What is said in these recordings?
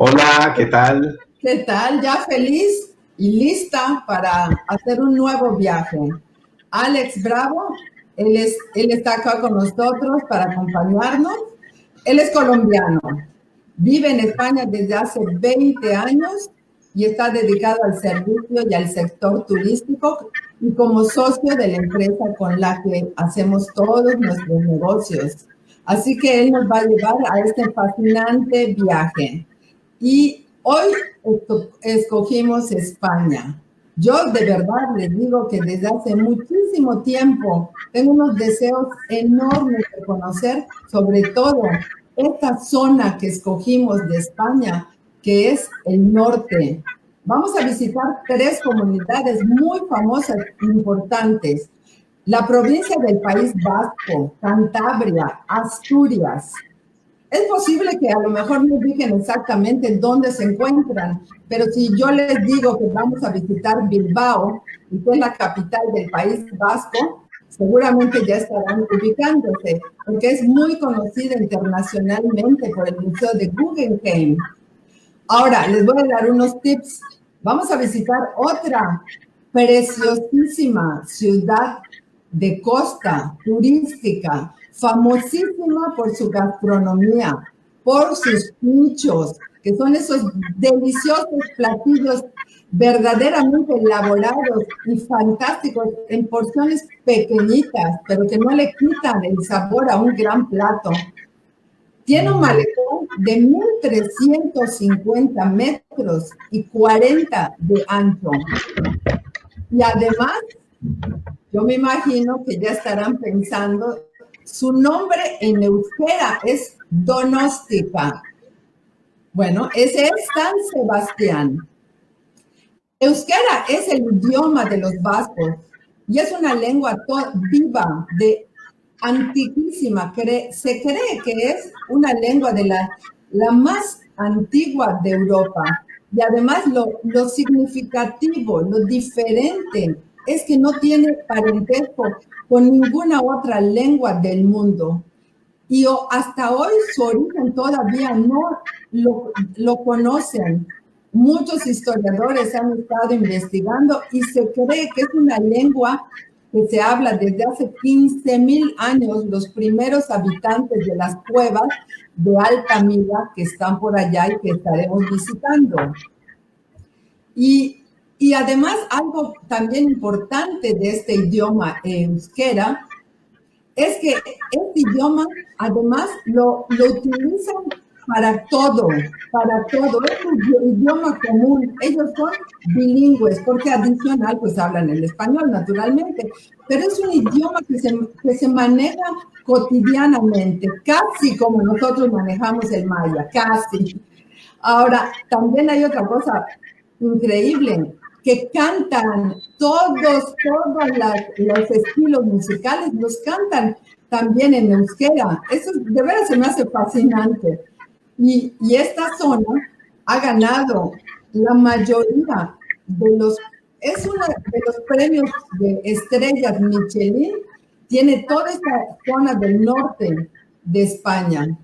Hola, ¿qué tal? ¿Qué tal? Ya feliz y lista para hacer un nuevo viaje. Alex Bravo, él está acá con nosotros para acompañarnos. Él es colombiano, vive en España desde hace 20 años y está dedicado al servicio y al sector turístico y como socio de la empresa con la que hacemos todos nuestros negocios. Así que él nos va a llevar a este fascinante viaje. Y hoy escogimos España. Yo de verdad les digo que desde hace muchísimo tiempo tengo unos deseos enormes de conocer, sobre todo esta zona que escogimos de España, que es el norte. Vamos a visitar 3 comunidades muy famosas e importantes. La provincia del País Vasco, Cantabria, Asturias. Es posible que a lo mejor no ubiquen exactamente dónde se encuentran, pero si yo les digo que vamos a visitar Bilbao, y que es la capital del País Vasco, seguramente ya estarán ubicándose, porque es muy conocida internacionalmente por el Museo de Guggenheim. Ahora, les voy a dar unos tips. Vamos a visitar otra preciosísima ciudad de costa turística, famosísima por su gastronomía, por sus pinchos, que son esos deliciosos platillos verdaderamente elaborados y fantásticos en porciones pequeñitas, pero que no le quitan el sabor a un gran plato. Tiene un malecón de 1.350 metros y 40 de ancho. Y además, yo me imagino que ya estarán pensando, su nombre en euskera es Donostica. Bueno, ese es San Sebastián. Euskera es el idioma de los vascos y es una lengua viva, antiquísima. Se cree que es una lengua de la más antigua de Europa. Y además lo significativo, lo diferente, es que no tiene parentesco con ninguna otra lengua del mundo. Y hasta hoy su origen todavía no lo conocen. Muchos historiadores han estado investigando y se cree que es una lengua que se habla desde hace 15.000 años, los primeros habitantes de las cuevas de Altamira que están por allá y que estaremos visitando. Y además, algo también importante de este idioma euskera es que este idioma, además, lo utilizan para todo, es un idioma común. Ellos son bilingües, porque adicional, pues hablan el español, naturalmente, pero es un idioma que se maneja cotidianamente, casi como nosotros manejamos el maya, casi. Ahora, también hay otra cosa increíble, que cantan todos los estilos musicales, los cantan también en euskera. Eso de veras se me hace fascinante. Y esta zona ha ganado la mayoría es uno de los premios de estrellas Michelin, tiene toda esta zona del norte de España.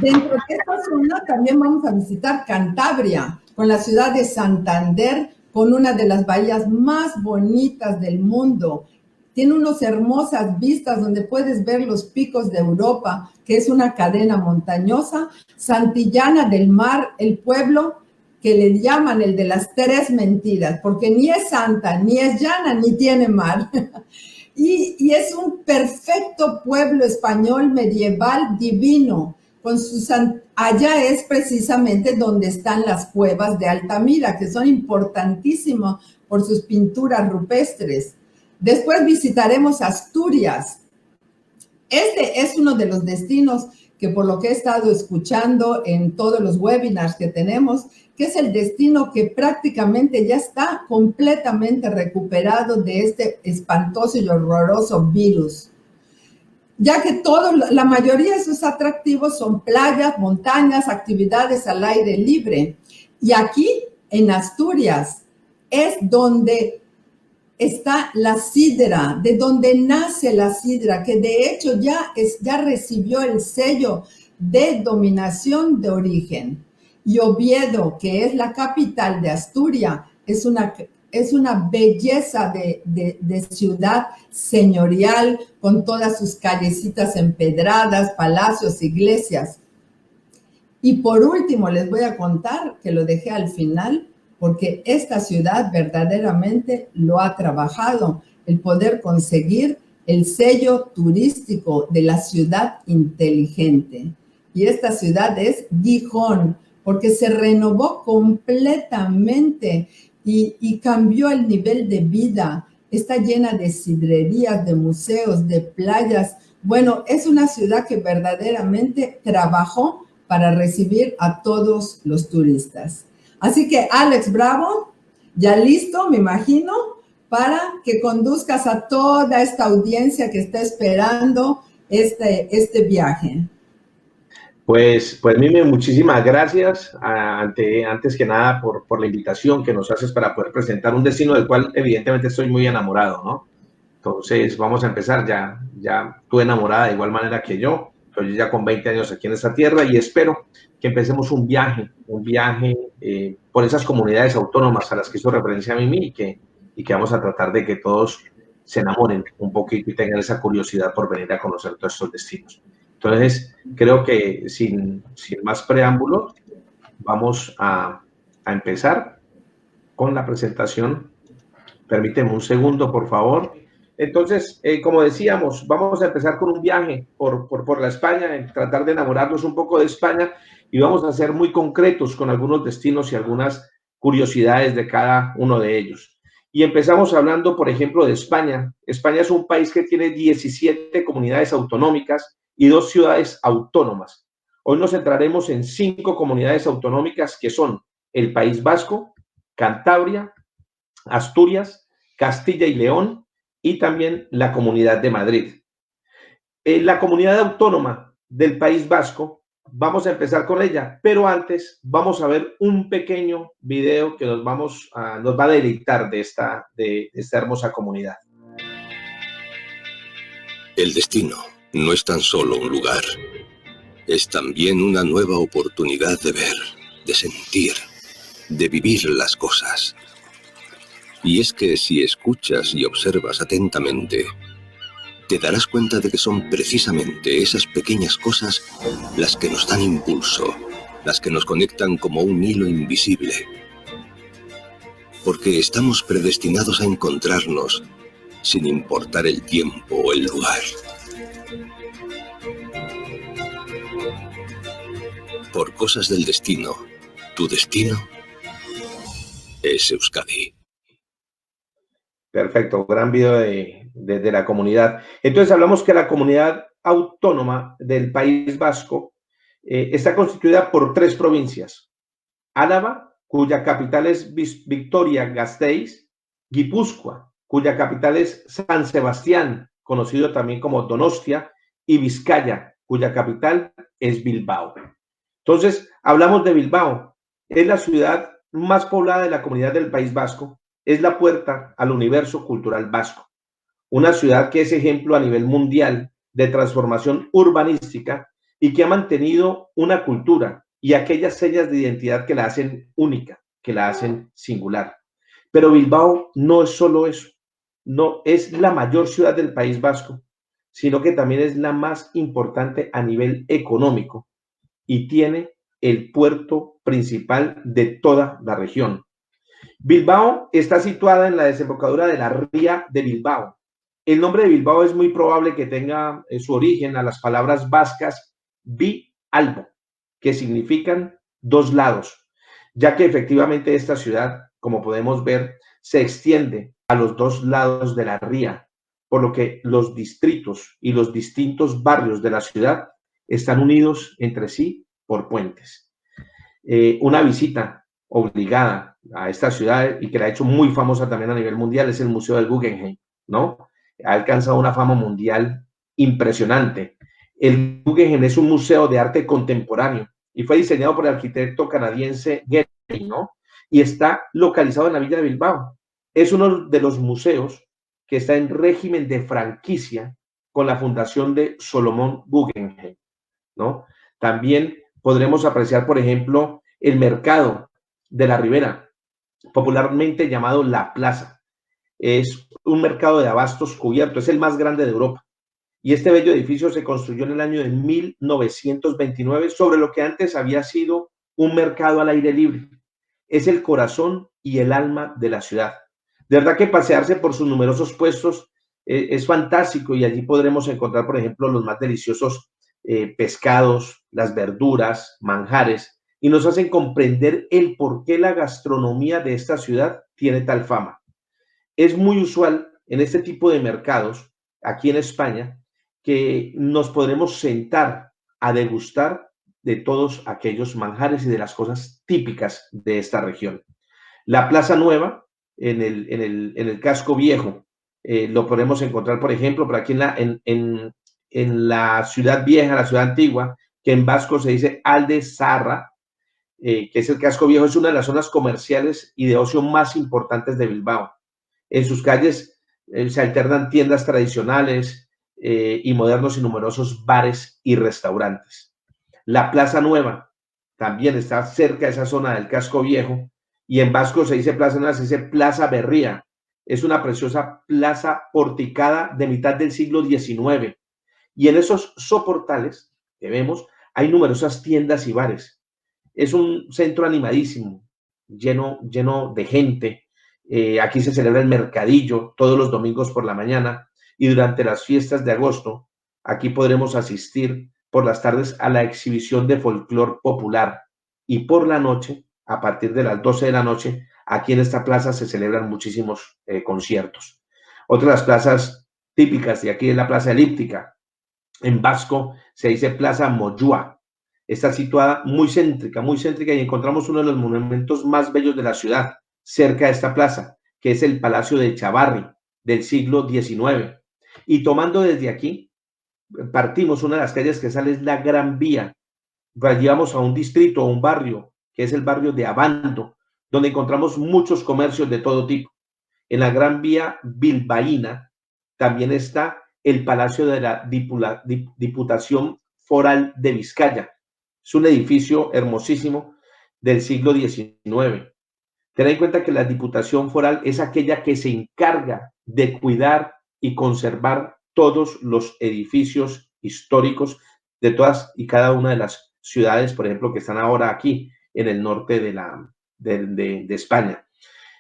Dentro de esta zona también vamos a visitar Cantabria, con la ciudad de Santander, con una de las bahías más bonitas del mundo. tiene unas hermosas vistas donde puedes ver los picos de Europa, que es una cadena montañosa. Santillana del Mar, el pueblo que le llaman el de las tres mentiras, porque ni es santa, ni es llana, ni tiene mar. Y es un perfecto pueblo español medieval divino. Allá es precisamente donde están las cuevas de Altamira, que son importantísimas por sus pinturas rupestres. Después visitaremos Asturias. Este es uno de los destinos que, por lo que he estado escuchando en todos los webinars que tenemos, que es el destino que prácticamente ya está completamente recuperado de este espantoso y horroroso virus, ya que la mayoría de sus atractivos son playas, montañas, actividades al aire libre. Y aquí, en Asturias, es donde está la sidra, de donde nace la sidra, que de hecho ya recibió el sello de dominación de origen. Y Oviedo, que es la capital de Asturias, es una belleza de ciudad señorial, con todas sus callecitas empedradas, palacios, iglesias. Y por último, les voy a contar, que lo dejé al final, porque esta ciudad verdaderamente lo ha trabajado, el poder conseguir el sello turístico de la ciudad inteligente. Y esta ciudad es Gijón, porque se renovó completamente y cambió el nivel de vida. Está llena de sidrerías, de museos, de playas. Bueno, es una ciudad que verdaderamente trabajó para recibir a todos los turistas. Así que, Alex Bravo, ya listo, me imagino, para que conduzcas a toda esta audiencia que está esperando este viaje. Pues Mime, muchísimas gracias antes que nada por la invitación que nos haces para poder presentar un destino del cual evidentemente estoy muy enamorado, ¿no? Entonces vamos a empezar, ya tú enamorada de igual manera que yo, estoy ya con 20 años aquí en esta tierra y espero que empecemos un viaje por esas comunidades autónomas a las que hizo referencia a Mimi y que vamos a tratar de que todos se enamoren un poquito y tengan esa curiosidad por venir a conocer todos estos destinos. Entonces, creo que sin más preámbulos, vamos a empezar con la presentación. Permíteme un segundo, por favor. Entonces, como decíamos, vamos a empezar con un viaje por la España, tratar de enamorarnos un poco de España y vamos a ser muy concretos con algunos destinos y algunas curiosidades de cada uno de ellos. Y empezamos hablando, por ejemplo, de España. España es un país que tiene 17 comunidades autonómicas y 2 ciudades autónomas. Hoy nos centraremos en 5 comunidades autonómicas que son el País Vasco, Cantabria, Asturias, Castilla y León y también la Comunidad de Madrid. La comunidad autónoma del País Vasco, vamos a empezar con ella, pero antes vamos a ver un pequeño video que nos va a deleitar de esta hermosa comunidad. El destino no es tan solo un lugar, es también una nueva oportunidad de ver, de sentir, de vivir las cosas. Y es que si escuchas y observas atentamente, te darás cuenta de que son precisamente esas pequeñas cosas las que nos dan impulso, las que nos conectan como un hilo invisible. Porque estamos predestinados a encontrarnos sin importar el tiempo o el lugar. Por cosas del destino, tu destino es Euskadi. Perfecto, gran video de la comunidad. Entonces hablamos que la comunidad autónoma del País Vasco está constituida por 3 provincias. Álava, cuya capital es Vitoria-Gasteiz, Guipúzcoa, cuya capital es San Sebastián, conocido también como Donostia, y Vizcaya, cuya capital es Bilbao. Entonces, hablamos de Bilbao. Es la ciudad más poblada de la comunidad del País Vasco. Es la puerta al universo cultural vasco. Una ciudad que es ejemplo a nivel mundial de transformación urbanística y que ha mantenido una cultura y aquellas señas de identidad que la hacen única, que la hacen singular. Pero Bilbao no es solo eso. no es la mayor ciudad del País Vasco, sino que también es la más importante a nivel económico y tiene el puerto principal de toda la región. Bilbao está situada en la desembocadura de la ría de Bilbao. El nombre de Bilbao es muy probable que tenga su origen a las palabras vascas bi-albo, que significan dos lados, ya que efectivamente esta ciudad, como podemos ver, se extiende a los dos lados de la ría, por lo que los distritos y los distintos barrios de la ciudad están unidos entre sí por puentes. Una visita obligada a esta ciudad y que la ha hecho muy famosa también a nivel mundial es el Museo del Guggenheim, ¿no? Ha alcanzado una fama mundial impresionante. El Guggenheim es un museo de arte contemporáneo y fue diseñado por el arquitecto canadiense Gehry, ¿no? Y está localizado en la villa de Bilbao. Es uno de los museos que está en régimen de franquicia con la fundación de Solomon Guggenheim, ¿no? También podremos apreciar, por ejemplo, el mercado de la Ribera, popularmente llamado La Plaza. Es un mercado de abastos cubierto, es el más grande de Europa. Y este bello edificio se construyó en el año de 1929 sobre lo que antes había sido un mercado al aire libre. Es el corazón y el alma de la ciudad. De verdad que pasearse por sus numerosos puestos es fantástico y allí podremos encontrar, por ejemplo, los más deliciosos pescados, las verduras, manjares, y nos hacen comprender el por qué la gastronomía de esta ciudad tiene tal fama. Es muy usual en este tipo de mercados, aquí en España, que nos podremos sentar a degustar de todos aquellos manjares y de las cosas típicas de esta región. La Plaza Nueva, en el casco viejo, lo podemos encontrar, por ejemplo, por aquí en la ciudad vieja, la ciudad antigua, que en vasco se dice Alde Zarra, que es el casco viejo, es una de las zonas comerciales y de ocio más importantes de Bilbao. En sus calles se alternan tiendas tradicionales y modernos y numerosos bares y restaurantes. La Plaza Nueva también está cerca de esa zona del casco viejo y en vasco se dice Plaza Nueva, se dice Plaza Berría. Es una preciosa plaza porticada de mitad del siglo XIX. Y en esos soportales que vemos hay numerosas tiendas y bares. Es un centro animadísimo, lleno de gente. Aquí se celebra el mercadillo todos los domingos por la mañana y durante las fiestas de agosto aquí podremos asistir por las tardes a la exhibición de folclor popular y por la noche, a partir de las 12 de la noche, aquí en esta plaza se celebran muchísimos conciertos. Otra de las plazas típicas de aquí es la Plaza Elíptica. En vasco se dice Plaza Moyúa. Está situada muy céntrica y encontramos uno de los monumentos más bellos de la ciudad cerca de esta plaza, que es el Palacio de Chavarri del siglo XIX. Y tomando desde aquí, partimos una de las calles que sale es la Gran Vía. Llegamos a un distrito, a un barrio, que es el barrio de Abando, donde encontramos muchos comercios de todo tipo. En la Gran Vía bilbaína también está el Palacio de la Diputación Foral de Vizcaya. Es un edificio hermosísimo del siglo XIX. Ten en cuenta que la Diputación Foral es aquella que se encarga de cuidar y conservar todos los edificios históricos de todas y cada una de las ciudades, por ejemplo, que están ahora aquí en el norte de España.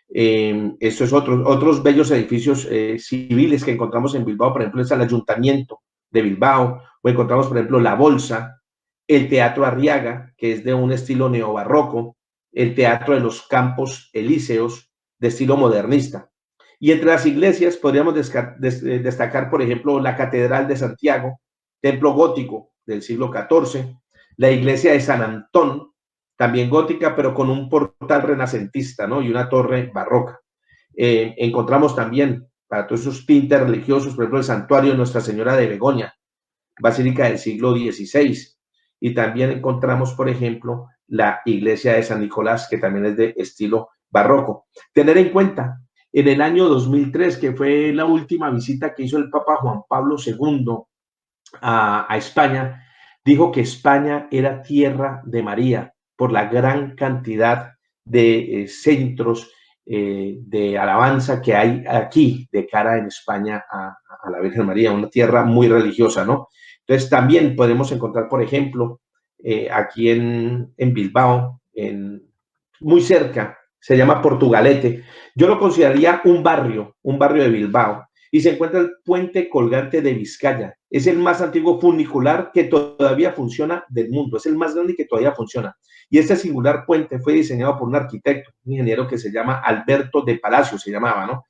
Estos otros bellos edificios civiles que encontramos en Bilbao, por ejemplo, es el Ayuntamiento de Bilbao, o encontramos, por ejemplo, la Bolsa, el Teatro Arriaga, que es de un estilo neobarroco, el Teatro de los Campos Elíseos, de estilo modernista. Y entre las iglesias podríamos destacar, por ejemplo, la Catedral de Santiago, templo gótico del siglo XIV, la iglesia de San Antón, también gótica, pero con un portal renacentista, ¿no? Y una torre barroca. Encontramos también, para todos esos tintes religiosos, por ejemplo, el santuario de Nuestra Señora de Begoña, basílica del siglo XVI. Y también encontramos, por ejemplo, la iglesia de San Nicolás, que también es de estilo barroco. Tener en cuenta, en el año 2003, que fue la última visita que hizo el Papa Juan Pablo II a España, dijo que España era tierra de María por la gran cantidad de centros de alabanza que hay aquí de cara en España a la Virgen María, una tierra muy religiosa, ¿no? Entonces también podemos encontrar, por ejemplo, aquí en Bilbao, muy cerca, se llama Portugalete. Yo lo consideraría un barrio de Bilbao, y se encuentra el puente colgante de Vizcaya. Es el más antiguo funicular que todavía funciona del mundo, es el más grande que todavía funciona. Y este singular puente fue diseñado por un arquitecto, un ingeniero que se llama Alberto de Palacio, se llamaba, ¿no?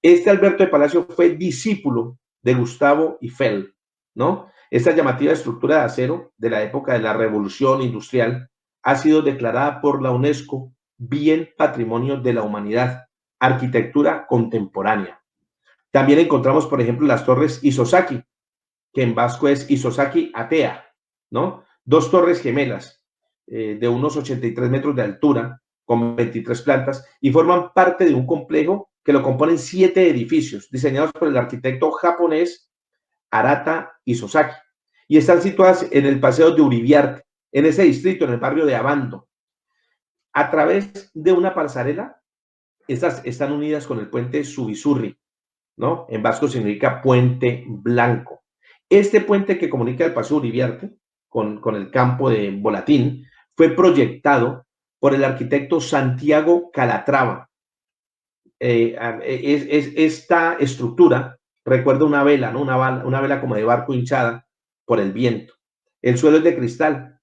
Este Alberto de Palacio fue discípulo de Gustavo Eiffel, ¿no? Esta llamativa estructura de acero de la época de la Revolución Industrial ha sido declarada por la UNESCO Bien Patrimonio de la Humanidad, arquitectura contemporánea. También encontramos, por ejemplo, las torres Isozaki, que en vasco es Isozaki Atea, ¿no? Dos torres gemelas de unos 83 metros de altura, con 23 plantas, y forman parte de un complejo que lo componen 7 edificios, diseñados por el arquitecto japonés Arata Isozaki, y están situadas en el paseo de Uribiarte, en ese distrito, en el barrio de Abando. A través de una pasarela, estas están unidas con el puente Subizurri, ¿no? En vasco significa puente blanco. Este puente que comunica el paseo Uribiarte con el campo de Volatín fue proyectado por el arquitecto Santiago Calatrava. Esta estructura recuerda una vela, ¿no? Una vela como de barco hinchada por el viento. El suelo es de cristal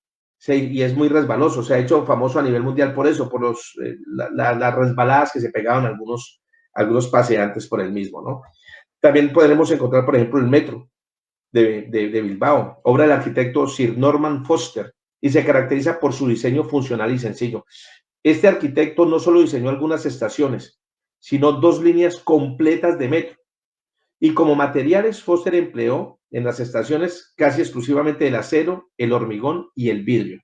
y es muy resbaloso. Se ha hecho famoso a nivel mundial por eso, por las resbaladas que se pegaban algunos paseantes por el mismo, ¿no? También podremos encontrar, por ejemplo, el metro de Bilbao, obra del arquitecto Sir Norman Foster, y se caracteriza por su diseño funcional y sencillo. Este arquitecto no solo diseñó algunas estaciones, sino 2 líneas completas de metro. Y como materiales, Foster empleó en las estaciones casi exclusivamente el acero, el hormigón y el vidrio.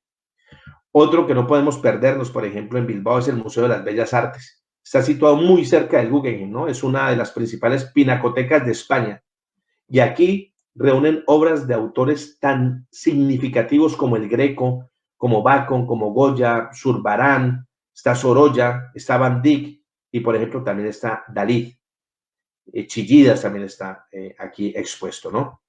Otro que no podemos perdernos, por ejemplo, en Bilbao es el Museo de las Bellas Artes. Está situado muy cerca del Guggenheim, ¿no? Es una de las principales pinacotecas de España. Y aquí reúnen obras de autores tan significativos como el Greco, como Bacon, como Goya, Zurbarán, está Sorolla, está Van Dyck, y por ejemplo también está Dalí. Chillidas también está aquí expuesto, ¿no?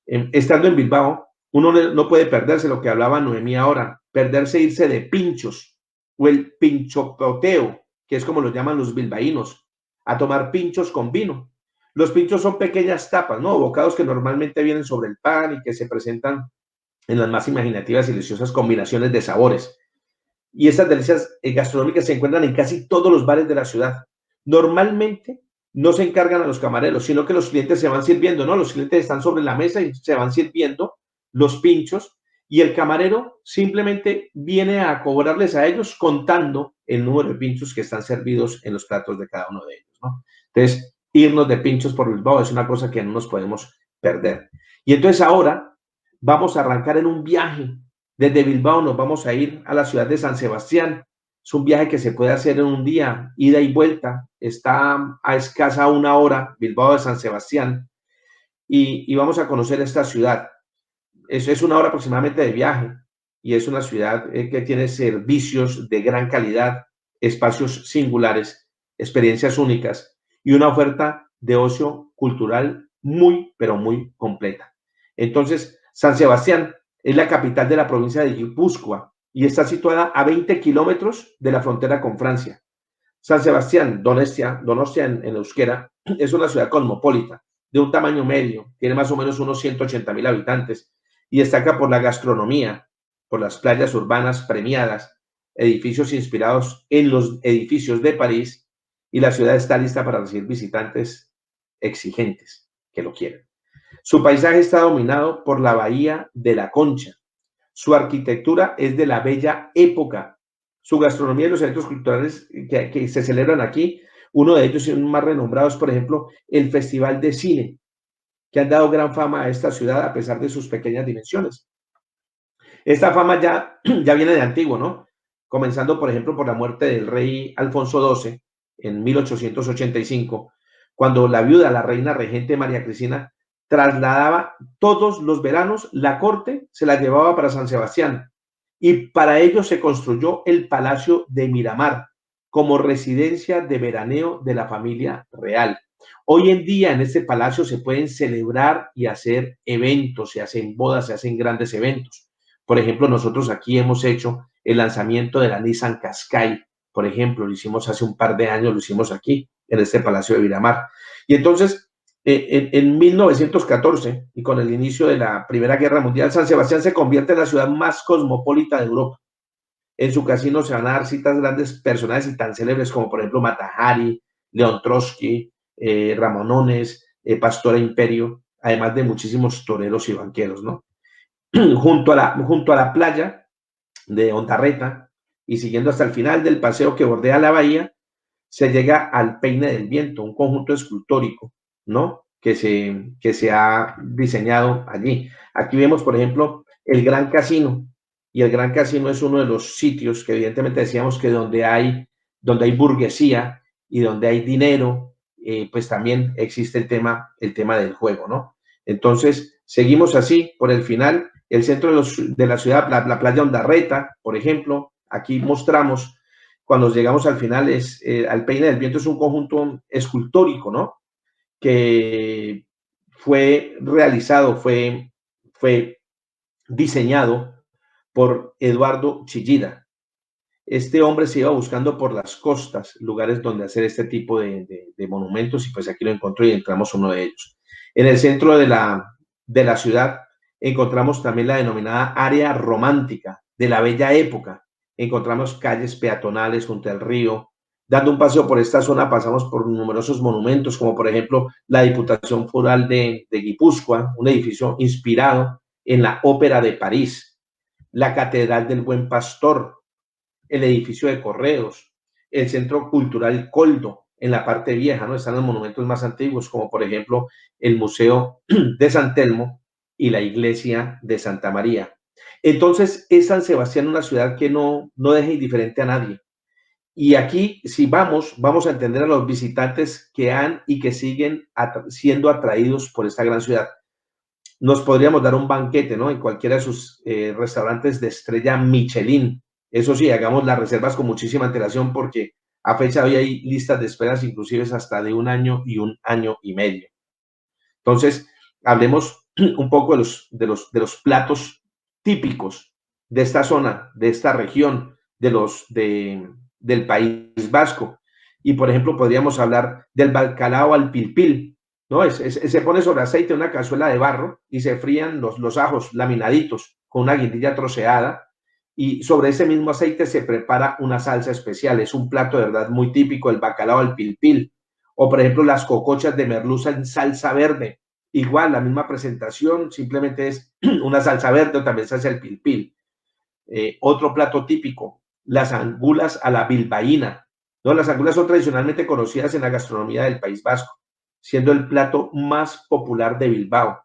Estando en Bilbao, uno no puede perderse lo que hablaba Noemí ahora, perderse irse de pinchos, o el pinchopoteo, que es como lo llaman los bilbaínos, a tomar pinchos con vino. Los pinchos son pequeñas tapas, ¿no? Bocados que normalmente vienen sobre el pan y que se presentan en las más imaginativas y deliciosas combinaciones de sabores. Y estas delicias gastronómicas se encuentran en casi todos los bares de la ciudad. Normalmente no se encargan a los camareros, sino que los clientes se van sirviendo, ¿no? Los clientes están sobre la mesa y se van sirviendo los pinchos, y el camarero simplemente viene a cobrarles a ellos contando el número de pinchos que están servidos en los platos de cada uno de ellos, ¿no? Entonces, irnos de pinchos por Bilbao es una cosa que no nos podemos perder. Y entonces ahora vamos a arrancar en un viaje. Desde Bilbao nos vamos a ir a la ciudad de San Sebastián. Es un viaje que se puede hacer en un día, ida y vuelta. Está a escasa 1 hora, Bilbao de San Sebastián, y vamos a conocer esta ciudad. Es 1 hora aproximadamente de viaje, y es una ciudad que tiene servicios de gran calidad, espacios singulares, experiencias únicas y una oferta de ocio cultural muy, pero muy completa. Entonces, San Sebastián es la capital de la provincia de Guipúzcoa y está situada a 20 kilómetros de la frontera con Francia. San Sebastián, Donostia en euskera, es una ciudad cosmopolita, de un tamaño medio, tiene más o menos unos 180.000 habitantes y destaca por la gastronomía, por las playas urbanas premiadas, edificios inspirados en los edificios de París, y la ciudad está lista para recibir visitantes exigentes que lo quieren. Su paisaje está dominado por la bahía de la Concha. Su arquitectura es de la bella época. Su gastronomía y los eventos culturales que se celebran aquí, uno de ellos y uno más renombrado es, por ejemplo, el Festival de Cine, que han dado gran fama a esta ciudad a pesar de sus pequeñas dimensiones. Esta fama ya viene de antiguo, ¿no? Comenzando, por ejemplo, por la muerte del rey Alfonso XII en 1885, cuando la viuda, la reina regente María Cristina, trasladaba todos los veranos, la corte se la llevaba para San Sebastián, y para ello se construyó el Palacio de Miramar, como residencia de veraneo de la familia real. Hoy en día en este palacio se pueden celebrar y hacer eventos, se hacen bodas, se hacen grandes eventos. Por ejemplo, nosotros aquí hemos hecho el lanzamiento de la Nissan Qashqai, por ejemplo, lo hicimos hace un par de años, lo hicimos aquí, en este Palacio de Miramar. Y entonces, en 1914, y con el inicio de la Primera Guerra Mundial, San Sebastián se convierte en la ciudad más cosmopolita de Europa. En su casino se van a dar citas grandes personajes y tan célebres como, por ejemplo, Mata Hari, León Trotsky, Ramonones, Pastora Imperio, además de muchísimos toreros y banqueros, ¿no? junto a la playa de Ondarreta y siguiendo hasta el final del paseo que bordea la bahía, se llega al Peine del Viento, un conjunto escultórico, ¿no? Que se ha diseñado allí. Aquí vemos, por ejemplo, el Gran Casino, y el Gran Casino es uno de los sitios que evidentemente decíamos que donde hay burguesía y donde hay dinero, pues también existe el tema del juego, ¿no? Entonces, seguimos así por el final, el centro de la ciudad, la playa Ondarreta, por ejemplo, aquí mostramos, cuando llegamos al final, al Peine del Viento, es un conjunto escultórico, ¿no? Que fue realizado, fue diseñado por Eduardo Chillida. Este hombre se iba buscando por las costas lugares donde hacer este tipo de monumentos y pues aquí lo encontró y entramos uno de ellos. En el centro de la ciudad encontramos también la denominada área romántica de la bella época. Encontramos calles peatonales junto al río. Dando un paseo por esta zona pasamos por numerosos monumentos, como por ejemplo la Diputación Foral de Guipúzcoa, un edificio inspirado en la Ópera de París, la Catedral del Buen Pastor, el edificio de Correos, el Centro Cultural Coldo, en la parte vieja, ¿no? Están los monumentos más antiguos, como por ejemplo el Museo de San Telmo y la Iglesia de Santa María. Entonces, es San Sebastián una ciudad que no deja indiferente a nadie. Y aquí, si vamos a entender a los visitantes que han y que siguen siendo atraídos por esta gran ciudad. Nos podríamos dar un banquete, ¿no? En cualquiera de sus restaurantes de estrella Michelin. Eso sí, hagamos las reservas con muchísima antelación porque a fecha de hoy hay listas de esperas inclusive hasta de 1 año y 1 año y medio. Entonces, hablemos un poco de los platos típicos de esta zona, de esta región, del País Vasco. Y, por ejemplo, podríamos hablar del bacalao al pilpil, ¿no? Se pone sobre aceite en una cazuela de barro y se frían los ajos laminaditos con una guindilla troceada y sobre ese mismo aceite se prepara una salsa especial. Es un plato de verdad muy típico, el bacalao al pilpil. O, por ejemplo, las cocochas de merluza en salsa verde. Igual, la misma presentación, simplemente es una salsa verde o también se hace el pilpil. Otro plato típico, las angulas a la bilbaína, ¿no? Las angulas son tradicionalmente conocidas en la gastronomía del País Vasco, siendo el plato más popular de Bilbao.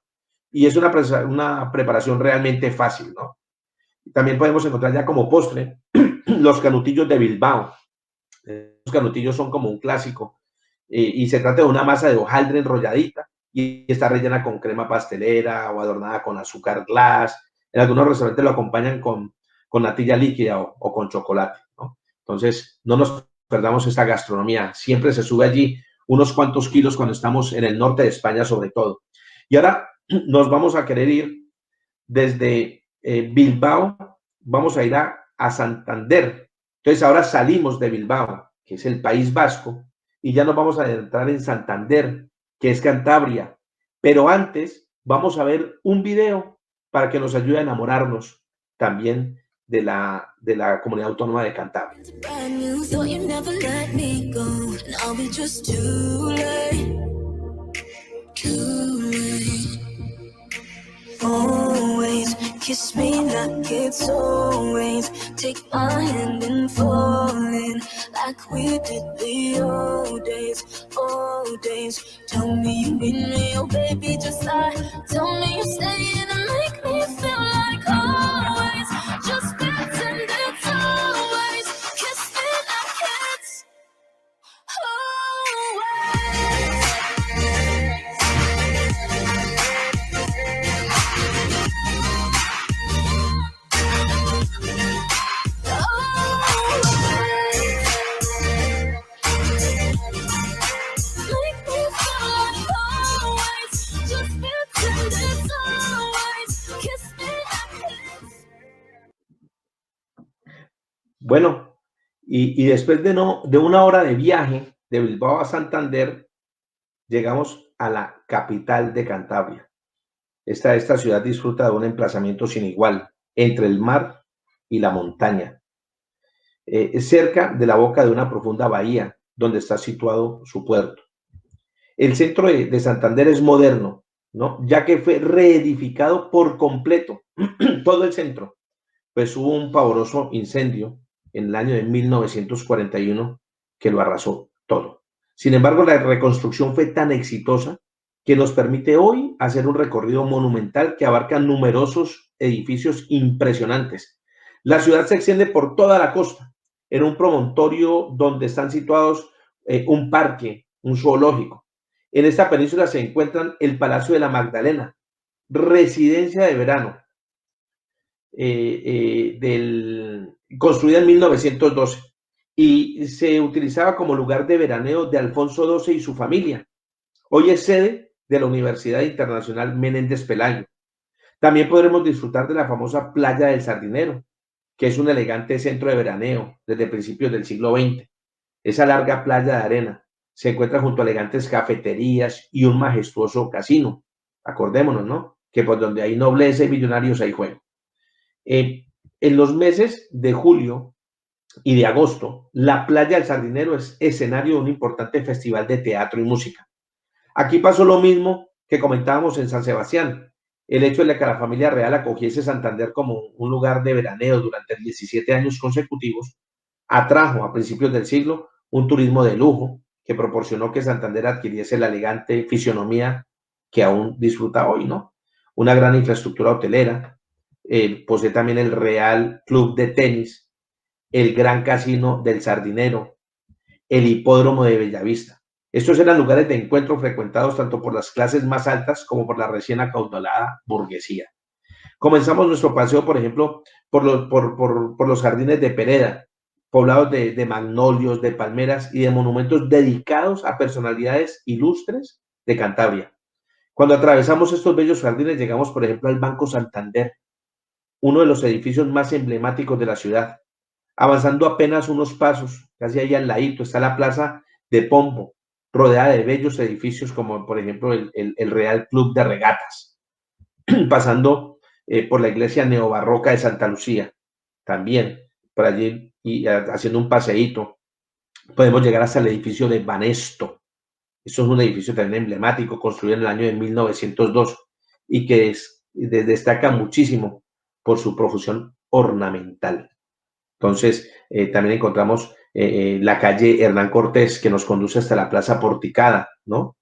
Y es una preparación realmente fácil, ¿no? También podemos encontrar ya como postre los canutillos de Bilbao. Los canutillos son como un clásico y se trata de una masa de hojaldre enrolladita y está rellena con crema pastelera o adornada con azúcar glass. En algunos restaurantes lo acompañan con natilla líquida o con chocolate, ¿no? Entonces, no nos perdamos esta gastronomía. Siempre se sube allí unos cuantos kilos cuando estamos en el norte de España, sobre todo. Y ahora nos vamos a querer ir desde Bilbao, vamos a ir a Santander. Entonces, ahora salimos de Bilbao, que es el País Vasco, y ya nos vamos a entrar en Santander, que es Cantabria. Pero antes, vamos a ver un video para que nos ayude a enamorarnos también de la comunidad autónoma de Cantabria. Always kiss me like it's always. Take my hand and fall in like we did the old days, old days. Tell me you need me, oh baby, just lie. Tell me you're staying and make me feel like always. Just pretend it's always. Kiss me like it's always. Bueno, y después de una hora de viaje de Bilbao a Santander, llegamos a la capital de Cantabria. Esta ciudad disfruta de un emplazamiento sin igual entre el mar y la montaña, cerca de la boca de una profunda bahía donde está situado su puerto. El centro de Santander es moderno, ¿no? Ya que fue reedificado por completo, todo el centro. Pues hubo un pavoroso incendio en el año de 1941 que lo arrasó todo. Sin embargo, la reconstrucción fue tan exitosa que nos permite hoy hacer un recorrido monumental que abarca numerosos edificios impresionantes. La ciudad se extiende por toda la costa, en un promontorio donde están situados un parque, un zoológico. En esta península se encuentran el Palacio de la Magdalena, residencia de verano, construida en 1912 y se utilizaba como lugar de veraneo de Alfonso XII y su familia. Hoy es sede de la Universidad Internacional Menéndez Pelayo. También podremos disfrutar de la famosa Playa del Sardinero, que es un elegante centro de veraneo desde principios del siglo XX. Esa larga playa de arena se encuentra junto a elegantes cafeterías y un majestuoso casino. Acordémonos, ¿no? Que por donde hay nobleza y millonarios hay juego. En los meses de julio y de agosto, la Playa del Sardinero es escenario de un importante festival de teatro y música. Aquí pasó lo mismo que comentábamos en San Sebastián. El hecho de que la familia real acogiese Santander como un lugar de veraneo durante 17 años consecutivos atrajo a principios del siglo un turismo de lujo que proporcionó que Santander adquiriese la elegante fisionomía que aún disfruta hoy, ¿no? Una gran infraestructura hotelera, posee también el Real Club de Tenis, el Gran Casino del Sardinero, el Hipódromo de Bellavista. Estos eran lugares de encuentro frecuentados tanto por las clases más altas como por la recién acaudalada burguesía. Comenzamos nuestro paseo, por ejemplo, por los jardines de Pereda, poblados de magnolios, de palmeras y de monumentos dedicados a personalidades ilustres de Cantabria. Cuando atravesamos estos bellos jardines, llegamos, por ejemplo, al Banco Santander, uno de los edificios más emblemáticos de la ciudad. Avanzando apenas unos pasos, casi ahí al ladito, está la Plaza de Pombo, rodeada de bellos edificios como, por ejemplo, el Real Club de Regatas. Pasando por la iglesia neobarroca de Santa Lucía, también por allí y haciendo un paseíto, podemos llegar hasta el edificio de Banesto. Eso es un edificio también emblemático, construido en el año de 1902 y que destaca muchísimo por su profusión ornamental. Entonces, también encontramos la calle Hernán Cortés, que nos conduce hasta la Plaza Porticada, ¿no?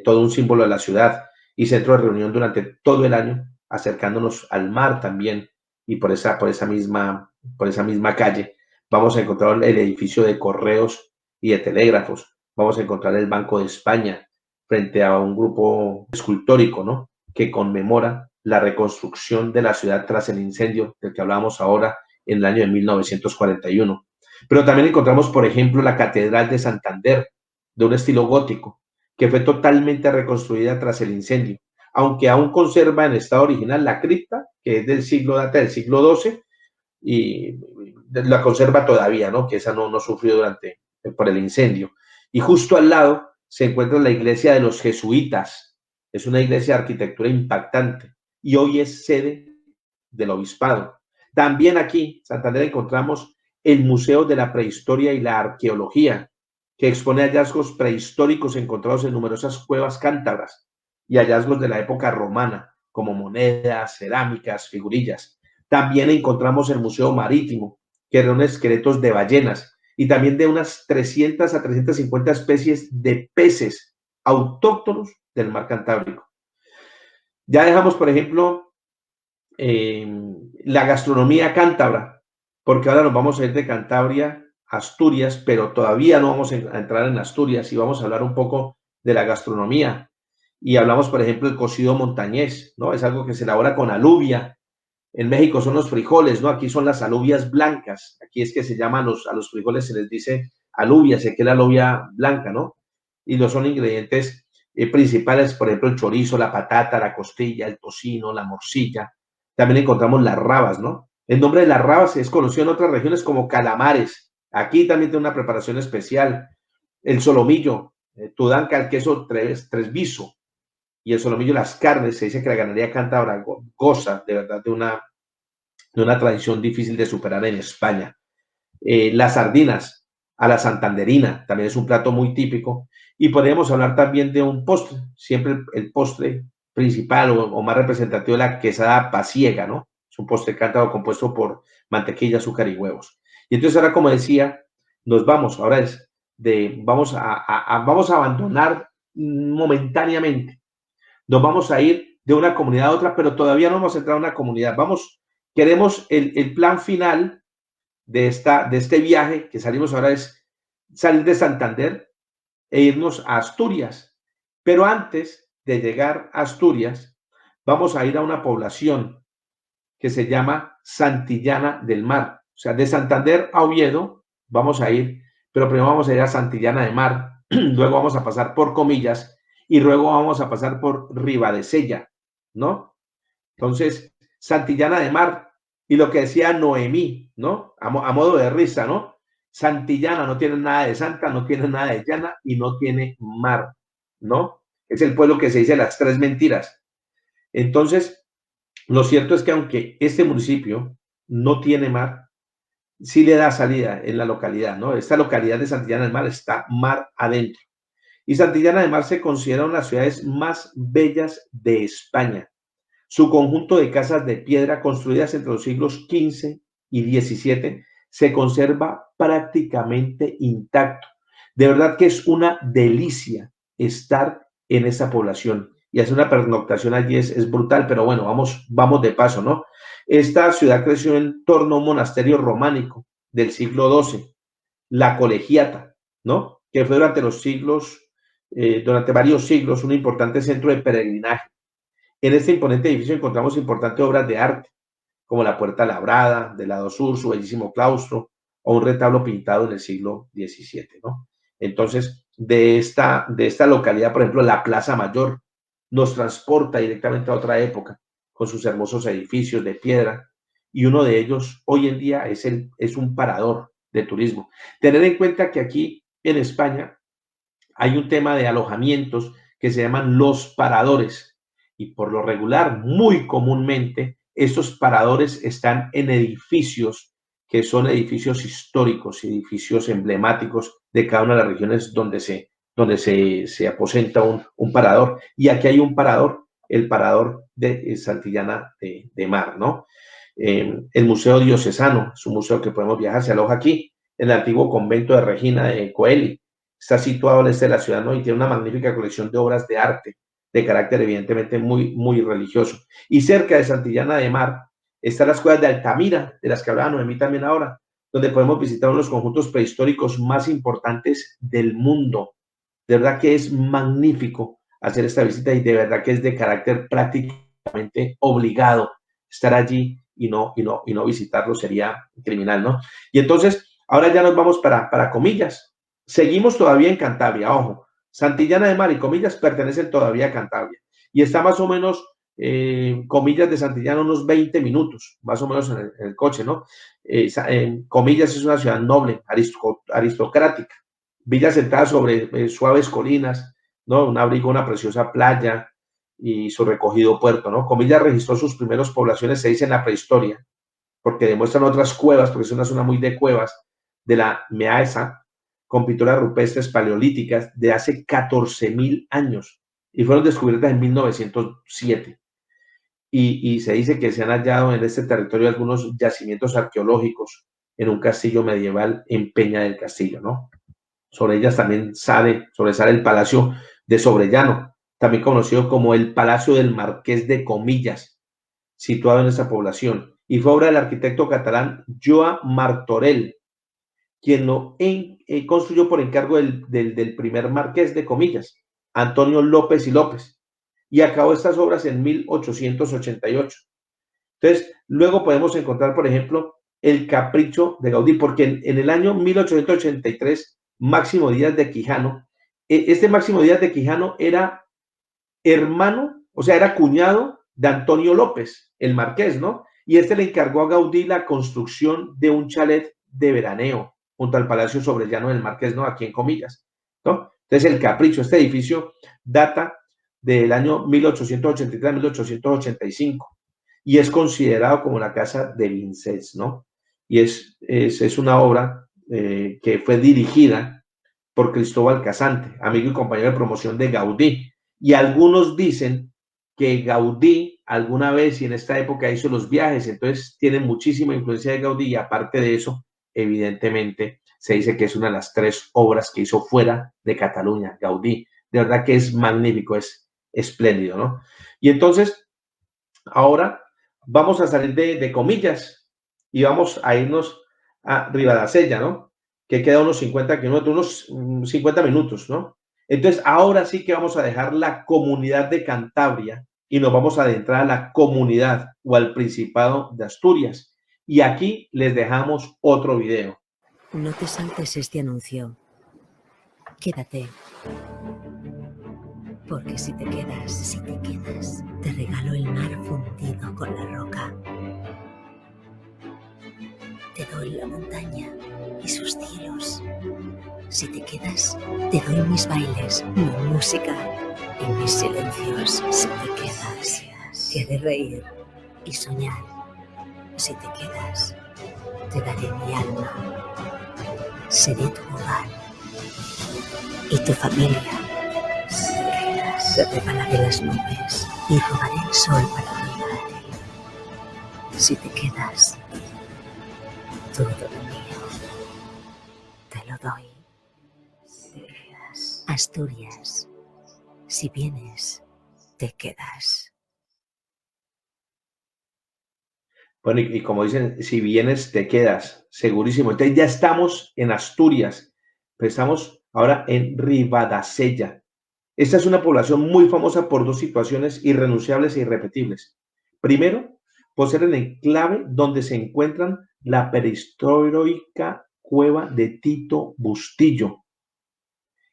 Todo un símbolo de la ciudad y centro de reunión durante todo el año, acercándonos al mar también, y por esa misma calle vamos a encontrar el edificio de correos y de telégrafos, vamos a encontrar el Banco de España frente a un grupo escultórico, ¿no? Que conmemora la reconstrucción de la ciudad tras el incendio del que hablábamos ahora en el año de 1941. Pero también encontramos, por ejemplo, la Catedral de Santander, de un estilo gótico, que fue totalmente reconstruida tras el incendio, aunque aún conserva en estado original la cripta, que es data del siglo XII, y la conserva todavía, ¿no? Que esa no sufrió por el incendio. Y justo al lado se encuentra la iglesia de los jesuitas. Es una iglesia de arquitectura impactante y hoy es sede del obispado. También aquí, en Santander, encontramos el Museo de la Prehistoria y la Arqueología, que expone hallazgos prehistóricos encontrados en numerosas cuevas cántabras y hallazgos de la época romana, como monedas, cerámicas, figurillas. También encontramos el Museo Marítimo, que reúne esqueletos de ballenas y también de unas 300 a 350 especies de peces autóctonos del mar Cantábrico. Ya dejamos, por ejemplo, la gastronomía cántabra, porque ahora nos vamos a ir de Cantabria a Asturias, pero todavía no vamos a entrar en Asturias y vamos a hablar un poco de la gastronomía. Y hablamos, por ejemplo, del cocido montañés, ¿no? Es algo que se elabora con alubia. En México son los frijoles, ¿no? Aquí son las alubias blancas. Aquí es que se llaman a los frijoles, se les dice alubia, sé que es la alubia blanca, ¿no? Y los son ingredientes principales, por ejemplo, el chorizo, la patata, la costilla, el tocino, la morcilla. También encontramos las rabas, ¿no? El nombre de la rabas es conocido en otras regiones como calamares. Aquí también tiene una preparación especial. El solomillo, tudanca, el queso tresviso y el solomillo, las carnes. Se dice que la ganadería cántabra goza de verdad de una tradición difícil de superar en España. Las sardinas a la santanderina también es un plato muy típico. Y podríamos hablar también de un postre, siempre el postre principal o más representativo de la quesada pasiega, ¿no? Es un postre cántabro compuesto por mantequilla, azúcar y huevos. Y entonces ahora, como decía, nos vamos, ahora es vamos a abandonar momentáneamente, nos vamos a ir de una comunidad a otra, pero todavía no hemos entrado en una comunidad. Queremos el plan final de este viaje que salimos ahora es salir de Santander e irnos a Asturias. Pero antes de llegar a Asturias, vamos a ir a una población que se llama Santillana del Mar. O sea, de Santander a Oviedo vamos a ir, pero primero vamos a ir a Santillana del Mar, luego vamos a pasar por Comillas y luego vamos a pasar por Ribadesella, ¿no? Entonces, Santillana de Mar, y lo que decía Noemí, ¿no? A modo de risa, ¿no? Santillana no tiene nada de santa, no tiene nada de llana y no tiene mar, ¿no? Es el pueblo que se dice las tres mentiras. Entonces, lo cierto es que aunque este municipio no tiene mar, sí le da salida en la localidad, ¿no? Esta localidad de Santillana del Mar está mar adentro. Y Santillana del Mar se considera una de las ciudades más bellas de España. Su conjunto de casas de piedra construidas entre los siglos XV y XVII se conserva prácticamente intacto. De verdad que es una delicia estar en esa población y hacer una pernoctación allí es brutal, pero bueno, vamos de paso, ¿no? Esta ciudad creció en torno a un monasterio románico del siglo XII, la Colegiata, ¿no? Que fue durante varios siglos, un importante centro de peregrinaje. En este imponente edificio encontramos importantes obras de arte, como la Puerta Labrada, del lado sur, su bellísimo claustro, o un retablo pintado en el siglo XVII, ¿no? Entonces, de esta localidad, por ejemplo, la Plaza Mayor nos transporta directamente a otra época, con sus hermosos edificios de piedra, y uno de ellos hoy en día es un parador de turismo. Tener en cuenta que aquí en España hay un tema de alojamientos que se llaman los paradores, y por lo regular, muy comúnmente, estos paradores están en edificios que son edificios históricos, edificios emblemáticos de cada una de las regiones donde se aposenta un parador. Y aquí hay un parador, el parador de Santillana de Mar, ¿no? El Museo Diocesano, es un museo que podemos viajar, se aloja aquí, en el antiguo convento de Regina de Coeli. Está situado al este de la ciudad, ¿no? Y tiene una magnífica colección de obras de arte, de carácter evidentemente muy, muy religioso. Y cerca de Santillana de Mar están las cuevas de Altamira, de las que hablaba Noemí también ahora, donde podemos visitar uno de los conjuntos prehistóricos más importantes del mundo. De verdad que es magnífico hacer esta visita y de verdad que es de carácter prácticamente obligado. Estar allí y no visitarlo sería criminal, ¿no? Y entonces, ahora ya nos vamos para Comillas. Seguimos todavía en Cantabria, ojo. Santillana de Mar y Comillas pertenecen todavía a Cantabria. Y está más o menos, Comillas de Santillana, unos 20 minutos, más o menos en el coche, ¿no? Comillas es una ciudad noble, aristocrática. Villa sentada sobre suaves colinas, ¿no? Un abrigo, una preciosa playa y su recogido puerto, ¿no? Comillas registró sus primeros poblaciones, se dice, en la prehistoria, porque demuestran otras cuevas, porque es una zona muy de cuevas, de la Meaesa, con pinturas rupestres paleolíticas de hace 14.000 años y fueron descubiertas en 1907. Y se dice que se han hallado en este territorio algunos yacimientos arqueológicos en un castillo medieval en Peña del Castillo, ¿no? Sobre ellas también sobresale el Palacio de Sobrellano, también conocido como el Palacio del Marqués de Comillas, situado en esa población, y fue obra del arquitecto catalán Joan Martorell, quien lo construyó por encargo del primer marqués de Comillas, Antonio López y López, y acabó estas obras en 1888. Entonces, luego podemos encontrar, por ejemplo, el Capricho de Gaudí, porque en el año 1883, Máximo Díaz de Quijano, este Máximo Díaz de Quijano era hermano, o sea, era cuñado de Antonio López, el marqués, ¿no? y este le encargó a Gaudí la construcción de un chalet de veraneo junto al Palacio sobre el Llano del Marqués, ¿no? Aquí en comillas, ¿no? Entonces el Capricho, este edificio data del año 1883-1885 y es considerado como la casa de Vincennes, ¿no? Y es una obra que fue dirigida por Cristóbal Casante, amigo y compañero de promoción de Gaudí. Y algunos dicen que Gaudí alguna vez y en esta época hizo los viajes, entonces tiene muchísima influencia de Gaudí y aparte de eso, evidentemente, se dice que es una de las 3 obras que hizo fuera de Cataluña, Gaudí. De verdad que es magnífico, es espléndido, ¿no? Y entonces, ahora vamos a salir de comillas y vamos a irnos a Ribadasella, ¿no? Que queda unos 50 kilómetros, unos 50 minutos, ¿no? Entonces, ahora sí que vamos a dejar la comunidad de Cantabria y nos vamos a adentrar a la comunidad o al Principado de Asturias. Y aquí les dejamos otro video. No te saltes este anuncio. Quédate. Porque si te quedas, te regalo el mar fundido con la roca. Te doy la montaña y sus cielos. Si te quedas, te doy mis bailes, mi música y mis silencios. Si te quedas, te haré reír y soñar. Si te quedas, te daré mi alma. Seré tu hogar y tu familia. Si te quedas, te regalaré las nubes y robaré el sol para brindarte. Si te quedas, todo lo mío te lo doy. Si te quedas. Asturias, si vienes, te quedas. Bueno, y como dicen, si vienes, te quedas, segurísimo. Entonces ya estamos en Asturias, pero estamos ahora en Ribadasella. Esta es una población muy famosa por 2 situaciones irrenunciables e irrepetibles. Primero, por ser el enclave donde se encuentran la prehistórica cueva de Tito Bustillo,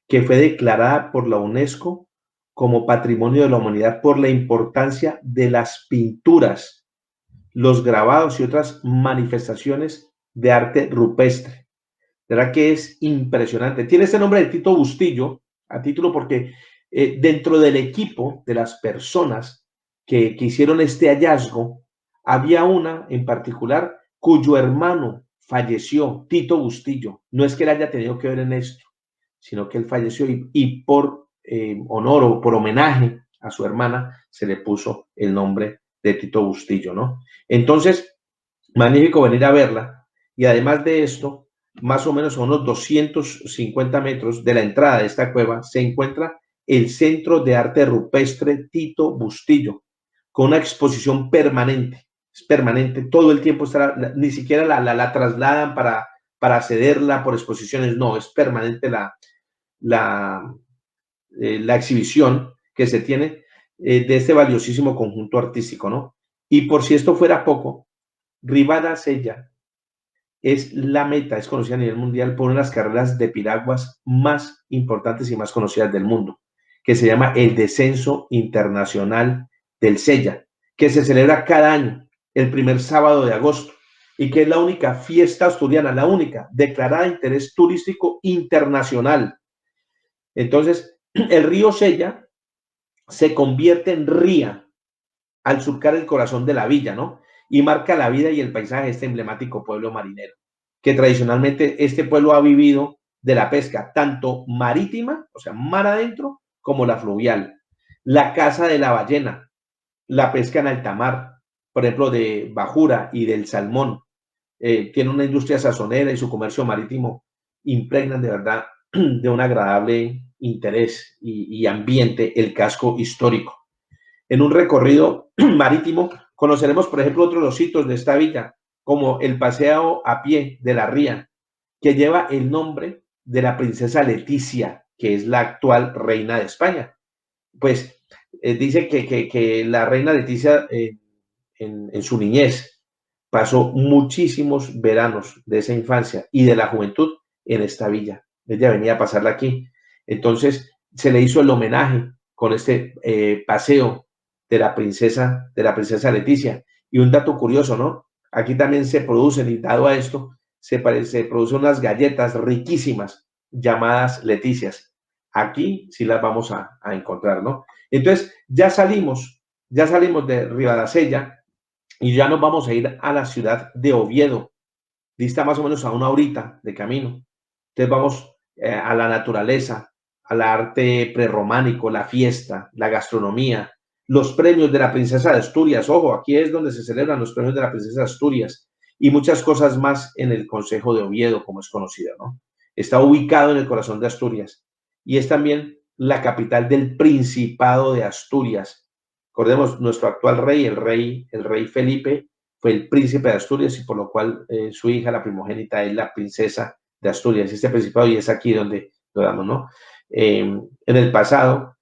que fue declarada por la UNESCO como Patrimonio de la Humanidad por la importancia de las pinturas, los grabados y otras manifestaciones de arte rupestre. ¿Verdad que es impresionante? Tiene este nombre de Tito Bustillo a título porque dentro del equipo de las personas que hicieron este hallazgo, había una en particular cuyo hermano falleció, Tito Bustillo. No es que él haya tenido que ver en esto, sino que él falleció y por honor o por homenaje a su hermana se le puso el nombre de Tito Bustillo, ¿no? Entonces, magnífico venir a verla y además de esto, más o menos a unos 250 metros de la entrada de esta cueva se encuentra el Centro de Arte Rupestre Tito Bustillo, con una exposición permanente, es permanente, todo el tiempo estará, ni siquiera la trasladan para cederla por exposiciones, no, es permanente la exhibición que se tiene de este valiosísimo conjunto artístico, ¿no? Y por si esto fuera poco, Ribadasella es la meta, es conocida a nivel mundial por una de las carreras de piraguas más importantes y más conocidas del mundo, que se llama el Descenso Internacional del Sella, que se celebra cada año, el primer sábado de agosto, y que es la única fiesta asturiana, la única, declarada de interés turístico internacional. Entonces, el río Sella se convierte en ría al surcar el corazón de la villa, ¿no? Y marca la vida y el paisaje de este emblemático pueblo marinero, que tradicionalmente este pueblo ha vivido de la pesca, tanto marítima, o sea, mar adentro, como la fluvial. La caza de la ballena, la pesca en alta mar, por ejemplo, de bajura y del salmón. Tiene una industria sazonera y su comercio marítimo impregnan de verdad de un agradable interés y ambiente el casco histórico. En un recorrido marítimo conoceremos, por ejemplo, otros de los sitios de esta villa, como el paseo a pie de la ría, que lleva el nombre de la princesa Leticia, que es la actual reina de España. Pues dice que la reina Leticia en su niñez pasó muchísimos veranos de esa infancia y de la juventud en esta villa. Ella venía a pasarla aquí. Entonces se le hizo el homenaje con este paseo de la princesa Leticia. Y un dato curioso, ¿no? Aquí también se producen, y dado a esto, se producen unas galletas riquísimas llamadas Leticias. Aquí sí las vamos a encontrar, ¿no? Entonces, ya salimos de Ribadasella y ya nos vamos a ir a la ciudad de Oviedo. Dista más o menos a 1 horita de camino. Entonces vamos a la naturaleza, al arte prerrománico, la fiesta, la gastronomía, los premios de la Princesa de Asturias. Ojo, aquí es donde se celebran los premios de la Princesa de Asturias y muchas cosas más en el Concejo de Oviedo, como es conocido, ¿no? Está ubicado en el corazón de Asturias y es también la capital del Principado de Asturias. Recordemos, nuestro actual rey, el rey Felipe, fue el príncipe de Asturias y por lo cual su hija, la primogénita, es la princesa de Asturias. Este principado, y es aquí donde lo damos, ¿no? En el pasado,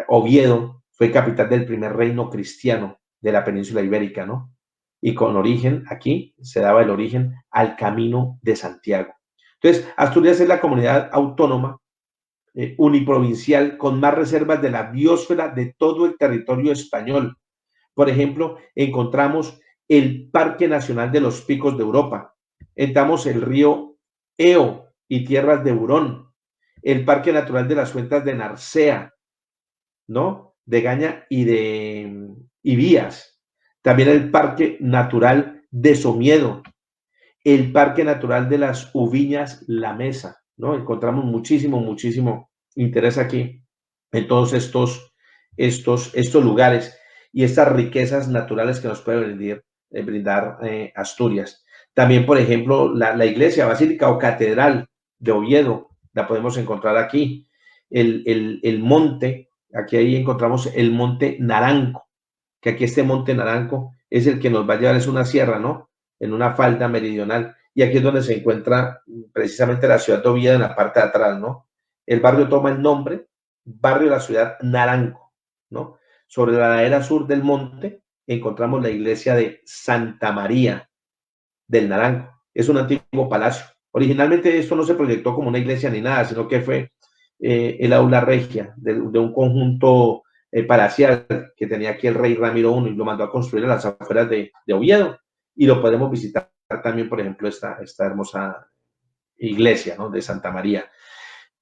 Oviedo fue capital del primer reino cristiano de la península ibérica, ¿no? Y con origen, aquí se daba el origen al Camino de Santiago. Entonces, Asturias es la comunidad autónoma uniprovincial con más reservas de la biosfera de todo el territorio español. Por ejemplo, encontramos el Parque Nacional de los Picos de Europa, entramos el río Eo y tierras de Hurón, el Parque Natural de las Fuentes de Narcea, ¿no? De Gaña y Vías, también el Parque Natural de Somiedo, el Parque Natural de las Uviñas La Mesa, ¿no? Encontramos muchísimo interés aquí en todos estos lugares y estas riquezas naturales que nos puede brindar Asturias. También, por ejemplo, la iglesia, basílica o catedral de Oviedo, la podemos encontrar aquí. El monte, aquí ahí encontramos el Monte Naranco, que aquí este Monte Naranco es el que nos va a llevar, es una sierra, ¿no? En una falda meridional. Y aquí es donde se encuentra precisamente la ciudad de Oviedo en la parte de atrás, ¿no? El barrio toma el nombre, barrio de la ciudad Naranco, ¿no? Sobre la ladera sur del monte encontramos la iglesia de Santa María del Naranco. Es un antiguo palacio. Originalmente esto no se proyectó como una iglesia ni nada, sino que fue el aula regia de un conjunto palacial que tenía aquí el rey Ramiro I y lo mandó a construir a las afueras de Oviedo. Y lo podemos visitar también, por ejemplo, esta hermosa iglesia, ¿no? De Santa María.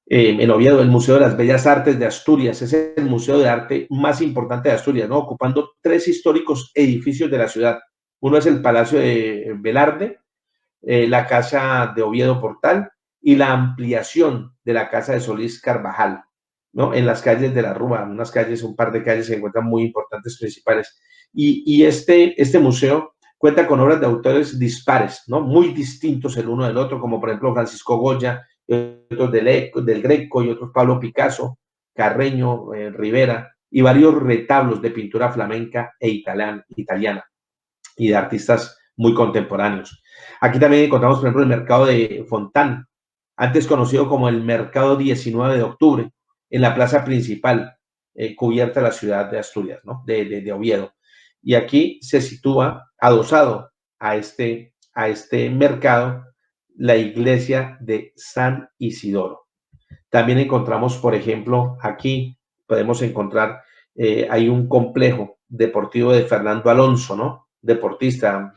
En Oviedo, el Museo de las Bellas Artes de Asturias, es el museo de arte más importante de Asturias, ¿no? Ocupando 3 históricos edificios de la ciudad. Uno es el Palacio de Velarde, la Casa de Oviedo Portal y la ampliación de la Casa de Solís Carvajal, ¿no? En las calles de la Rúa, un par de calles se encuentran muy importantes principales. Y este museo cuenta con obras de autores dispares, ¿no? Muy distintos el uno del otro, como por ejemplo Francisco Goya, otros del Greco y otros Pablo Picasso, Carreño, Rivera, y varios retablos de pintura flamenca e italiana y de artistas muy contemporáneos. Aquí también encontramos, por ejemplo, el mercado de Fontán, antes conocido como el mercado 19 de octubre, en la plaza principal, cubierta de la ciudad de Asturias, ¿no? de Oviedo. Y aquí se sitúa adosado a este mercado la iglesia de San Isidoro. También encontramos, por ejemplo, aquí podemos encontrar, hay un complejo deportivo de Fernando Alonso, ¿no? Deportista,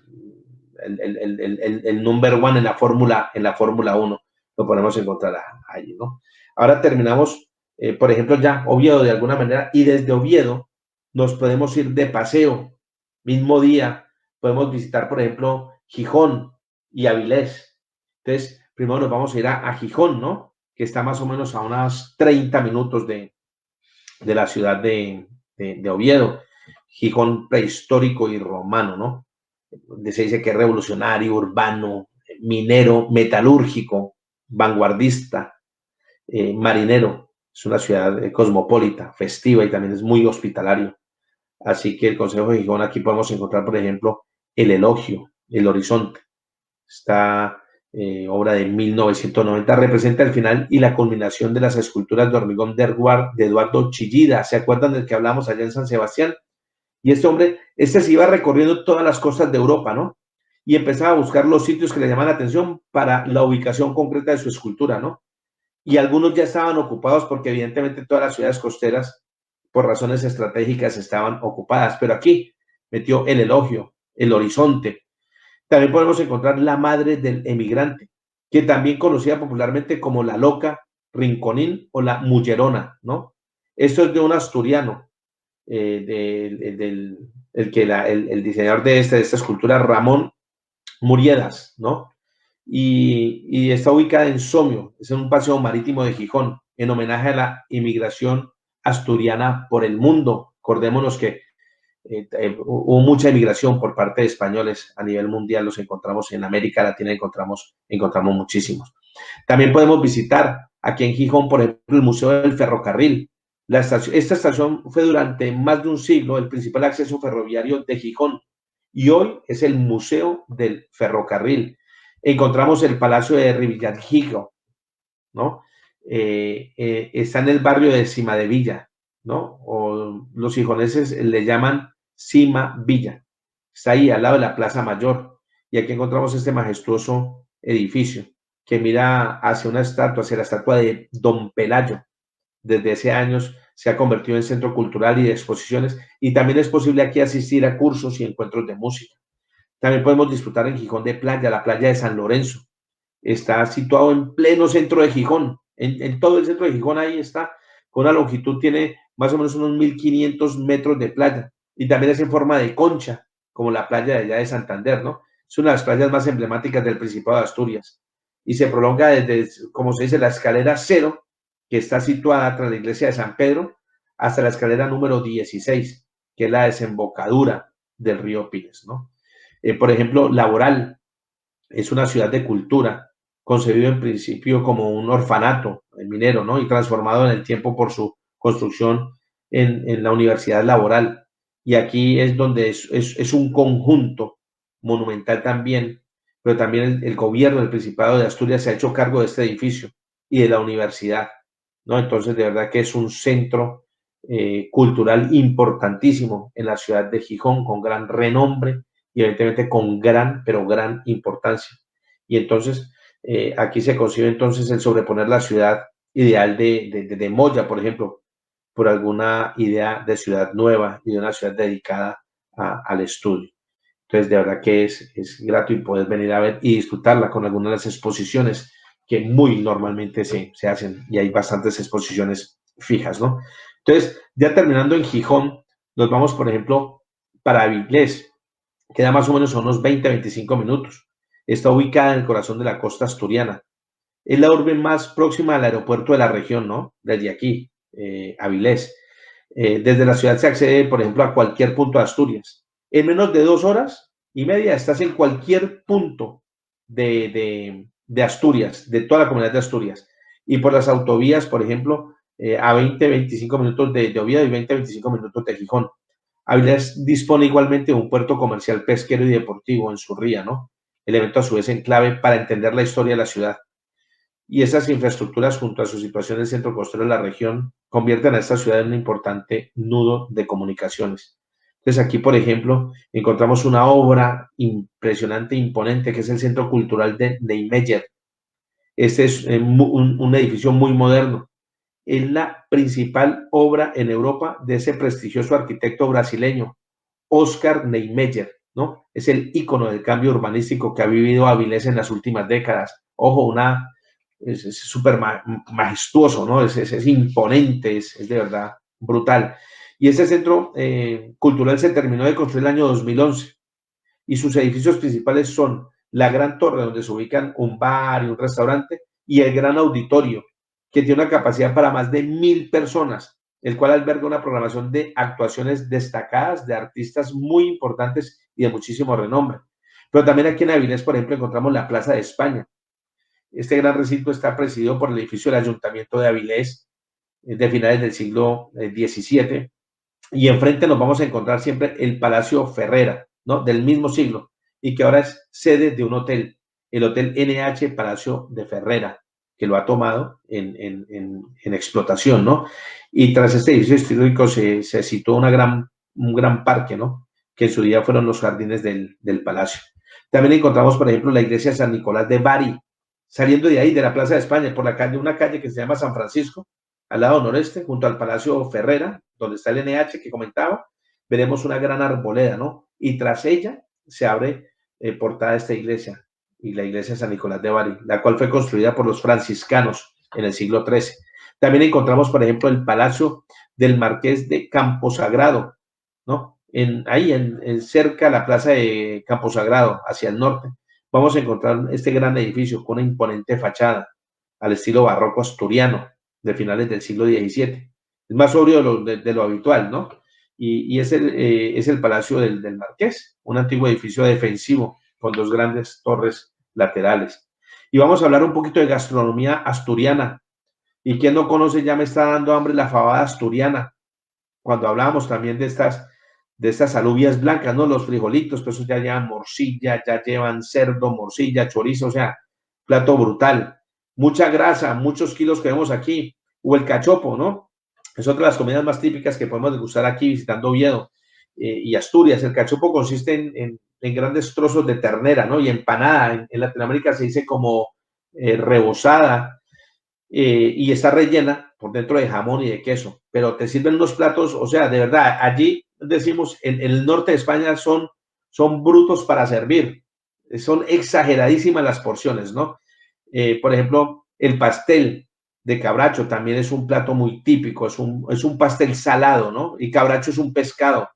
el number one en la Fórmula 1, lo podemos encontrar allí, ¿no? Ahora terminamos, por ejemplo, ya Oviedo de alguna manera, y desde Oviedo nos podemos ir de paseo, mismo día, podemos visitar, por ejemplo, Gijón y Avilés. Entonces, primero nos vamos a ir a Gijón, ¿no? Que está más o menos a unos 30 minutos de la ciudad de Oviedo. Gijón prehistórico y romano, ¿no? Donde se dice que es revolucionario, urbano, minero, metalúrgico, vanguardista, marinero. Es una ciudad cosmopolita, festiva y también es muy hospitalario. Así que el Concejo de Gijón, aquí podemos encontrar, por ejemplo, El Elogio, El Horizonte. Esta obra de 1990 representa el final y la culminación de las esculturas de hormigón de Eduardo Chillida. ¿Se acuerdan del que hablamos allá en San Sebastián? Y este hombre, se iba recorriendo todas las costas de Europa, ¿no? Y empezaba a buscar los sitios que le llamaban la atención para la ubicación concreta de su escultura, ¿no? Y algunos ya estaban ocupados porque evidentemente todas las ciudades costeras, por razones estratégicas, estaban ocupadas. Pero aquí metió el elogio, el horizonte. También podemos encontrar la madre del emigrante, que también conocida popularmente como la loca, rinconín o la mullerona, ¿no? Esto es de un asturiano, el diseñador de esta escultura, Ramón Muriedas, ¿no? Y está ubicada en Somio, es en un paseo marítimo de Gijón, en homenaje a la inmigración asturiana por el mundo. Acordémonos que hubo mucha inmigración por parte de españoles a nivel mundial, los encontramos en América Latina, encontramos muchísimos. También podemos visitar aquí en Gijón, por ejemplo, el Museo del Ferrocarril. Esta estación fue durante más de un siglo el principal acceso ferroviario de Gijón y hoy es el Museo del Ferrocarril. Encontramos el Palacio de Rivillagigedo, ¿no? Está en el barrio de Cimadevilla, ¿no? O los gijoneses le llaman Cima Villa. Está ahí al lado de la Plaza Mayor. Y aquí encontramos este majestuoso edificio que mira hacia una estatua, hacia la estatua de Don Pelayo. Desde hace años se ha convertido en centro cultural y de exposiciones y también es posible aquí asistir a cursos y encuentros de música. También podemos disfrutar en Gijón de playa, la playa de San Lorenzo. Está situado en pleno centro de Gijón. En todo el centro de Gijón ahí está, con una longitud, tiene más o menos unos 1500 metros de playa y también es en forma de concha, como la playa de allá de Santander, ¿no? Es una de las playas más emblemáticas del Principado de Asturias y se prolonga desde, como se dice, la escalera 0, que está situada tras la iglesia de San Pedro, hasta la escalera número 16, que es la desembocadura del río Pires, ¿no? Por ejemplo, Laboral es una ciudad de cultura, concebido en principio como un orfanato minero, ¿no? Y transformado en el tiempo por su construcción en la Universidad Laboral. Y aquí es donde es un conjunto monumental también, pero también el gobierno del Principado de Asturias se ha hecho cargo de este edificio y de la universidad, ¿no? Entonces, de verdad que es un centro cultural importantísimo en la ciudad de Gijón, con gran renombre y evidentemente con gran, pero gran importancia. Y entonces, aquí se concibe entonces el sobreponer la ciudad ideal de Moya, por ejemplo, por alguna idea de ciudad nueva y de una ciudad dedicada al estudio. Entonces, de verdad que es grato y poder venir a ver y disfrutarla con algunas de las exposiciones que muy normalmente se hacen y hay bastantes exposiciones fijas, ¿no? Entonces, ya terminando en Gijón, nos vamos, por ejemplo, para Avilés, queda más o menos a unos 20-25 minutos. Está ubicada en el corazón de la costa asturiana. Es la urbe más próxima al aeropuerto de la región, ¿no? Desde aquí, Avilés. Desde la ciudad se accede, por ejemplo, a cualquier punto de Asturias. En menos de 2 horas y media estás en cualquier punto de Asturias, de toda la comunidad de Asturias. Y por las autovías, por ejemplo, a 20-25 minutos de Oviedo y 20-25 minutos de Gijón. Avilés dispone igualmente de un puerto comercial, pesquero y deportivo en su ría, ¿no? Elemento a su vez en clave para entender la historia de la ciudad. Y esas infraestructuras, junto a su situación en el centro costero de la región, convierten a esta ciudad en un importante nudo de comunicaciones. Entonces aquí, por ejemplo, encontramos una obra impresionante, imponente, que es el Centro Cultural de Nijmegen. Este es un edificio muy moderno. Es la principal obra en Europa de ese prestigioso arquitecto brasileño, Oscar Niemeyer, ¿no? Es el ícono del cambio urbanístico que ha vivido Avilés en las últimas décadas. Ojo, es súper majestuoso, ¿no? Es imponente, es de verdad brutal. Y ese centro cultural se terminó de construir el año 2011 y sus edificios principales son la Gran Torre, donde se ubican un bar y un restaurante, y el Gran Auditorio, que tiene una capacidad para más de 1000 personas, el cual alberga una programación de actuaciones destacadas de artistas muy importantes y de muchísimo renombre. Pero también aquí en Avilés, por ejemplo, encontramos la Plaza de España. Este gran recinto está presidido por el edificio del Ayuntamiento de Avilés de finales del siglo XVII, y enfrente nos vamos a encontrar siempre el Palacio Ferrera, ¿no? Del mismo siglo, y que ahora es sede de un hotel, el Hotel NH Palacio de Ferrera, que lo ha tomado en explotación, ¿no? Y tras este edificio histórico se situó un gran parque, ¿no? Que en su día fueron los jardines del palacio. También encontramos, por ejemplo, la iglesia de San Nicolás de Bari, saliendo de ahí, de la Plaza de España, por la calle, una calle que se llama San Francisco, al lado noreste, junto al Palacio Ferrera, donde está el NH que comentaba, veremos una gran arboleda, ¿no? Y tras ella se abre portada esta iglesia, y la iglesia de San Nicolás de Bari, la cual fue construida por los franciscanos en el siglo XIII. También encontramos, por ejemplo, el Palacio del Marqués de Camposagrado, ¿no? Ahí cerca de la plaza de Camposagrado, hacia el norte, vamos a encontrar este gran edificio con una imponente fachada al estilo barroco asturiano de finales del siglo XVII. Es más sobrio de lo habitual, ¿no? Y es el Palacio del Marqués, un antiguo edificio defensivo con dos grandes torres laterales. Y vamos a hablar un poquito de gastronomía asturiana. Y quien no conoce, ya me está dando hambre, la fabada asturiana. Cuando hablábamos también de estas alubias blancas, ¿no? Los frijolitos, pues eso ya llevan morcilla, ya llevan cerdo, morcilla, chorizo, o sea, plato brutal. Mucha grasa, muchos kilos que vemos aquí. O el cachopo, ¿no? Es otra de las comidas más típicas que podemos degustar aquí visitando Oviedo y Asturias. El cachopo consiste en grandes trozos de ternera, ¿no? Y empanada. En Latinoamérica se dice como rebozada y está rellena por dentro de jamón y de queso. Pero te sirven unos platos, o sea, de verdad, allí decimos, en el norte de España son brutos para servir. Son exageradísimas las porciones, ¿no? Por ejemplo, el pastel de cabracho también es un plato muy típico, es un pastel salado, ¿no? Y cabracho es un pescado.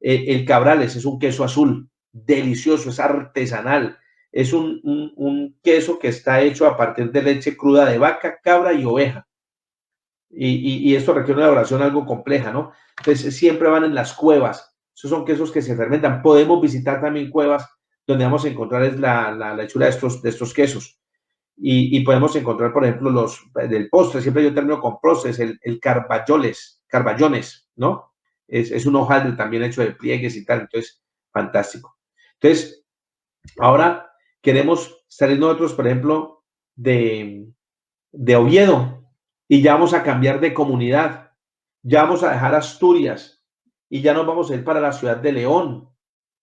El cabrales es un queso azul, delicioso, es artesanal. Es un queso que está hecho a partir de leche cruda de vaca, cabra y oveja. Y esto requiere una elaboración algo compleja, ¿no? Entonces siempre van en las cuevas. Esos son quesos que se fermentan. Podemos visitar también cuevas donde vamos a encontrar es la hechura de estos quesos. Y podemos encontrar, por ejemplo, del postre, siempre yo termino con postres, el carballones, ¿no? Es un hojaldre también hecho de pliegues y tal, entonces, fantástico. Entonces, ahora queremos salir nosotros, por ejemplo, de Oviedo, y ya vamos a cambiar de comunidad, ya vamos a dejar Asturias, y ya nos vamos a ir para la ciudad de León,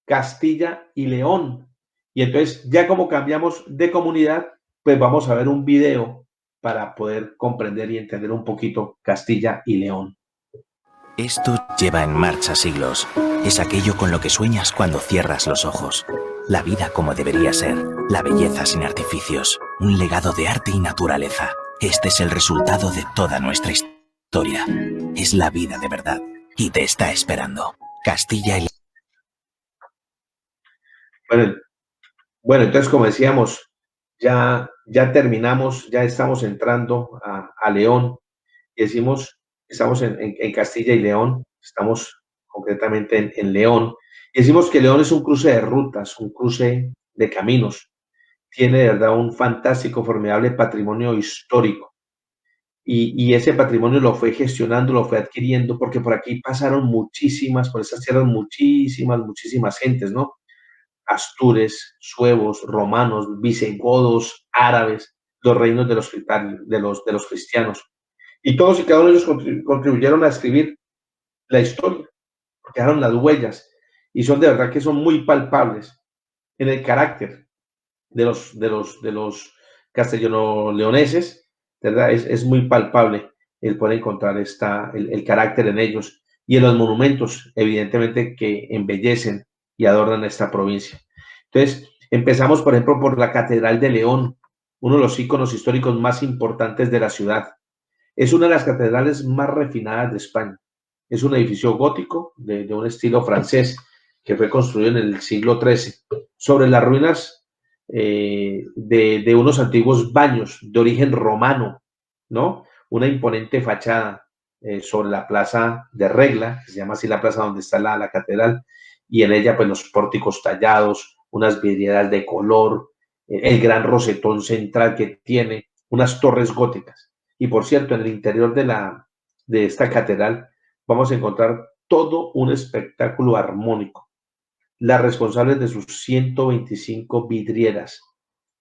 Castilla y León. Y entonces, ya como cambiamos de comunidad, pues vamos a ver un video para poder comprender y entender un poquito Castilla y León. Esto lleva en marcha siglos. Es aquello con lo que sueñas cuando cierras los ojos. La vida como debería ser, la belleza sin artificios, un legado de arte y naturaleza. Este es el resultado de toda nuestra historia. Es la vida de verdad y te está esperando. Castilla y León. Bueno, entonces como decíamos, ya terminamos, ya estamos entrando a León y decimos, estamos en Castilla y León, estamos concretamente en León, y decimos que León es un cruce de rutas, un cruce de caminos, tiene de verdad un fantástico, formidable patrimonio histórico, y ese patrimonio lo fue gestionando, lo fue adquiriendo, porque por aquí pasaron por esas tierras muchísimas gentes, ¿no? Astures, suevos, romanos, visigodos, árabes, los reinos de los cristianos. Y todos y cada uno de ellos contribuyeron a escribir la historia, dejaron las huellas, y son de verdad que son muy palpables en el carácter de los castellano-leoneses, ¿verdad? Es muy palpable el poder encontrar el carácter en ellos y en los monumentos, evidentemente, que embellecen y adornan esta provincia. Entonces, empezamos, por ejemplo, por la Catedral de León, uno de los íconos históricos más importantes de la ciudad. Es una de las catedrales más refinadas de España. Es un edificio gótico de un estilo francés que fue construido en el siglo XIII sobre las ruinas de unos antiguos baños de origen romano, ¿no? Una imponente fachada sobre la plaza de Regla, que se llama así la plaza donde está la catedral, y en ella pues los pórticos tallados, unas vidrieras de color, el gran rosetón central que tiene, unas torres góticas. Y por cierto, en el interior de esta catedral vamos a encontrar todo un espectáculo armónico. Las responsables de sus 125 vidrieras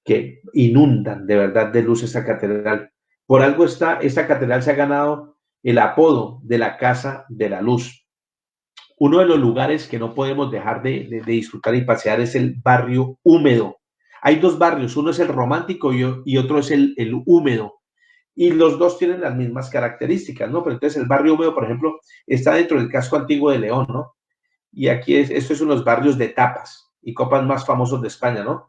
que inundan de verdad de luz esta catedral. Por algo esta catedral se ha ganado el apodo de la Casa de la Luz. Uno de los lugares que no podemos dejar de disfrutar y pasear es el barrio húmedo. Hay dos barrios, uno es el romántico y otro es el húmedo. Y los dos tienen las mismas características, ¿no? Pero entonces el barrio húmedo, por ejemplo, está dentro del casco antiguo de León, ¿no? Y aquí estos son los barrios de tapas y copas más famosos de España, ¿no?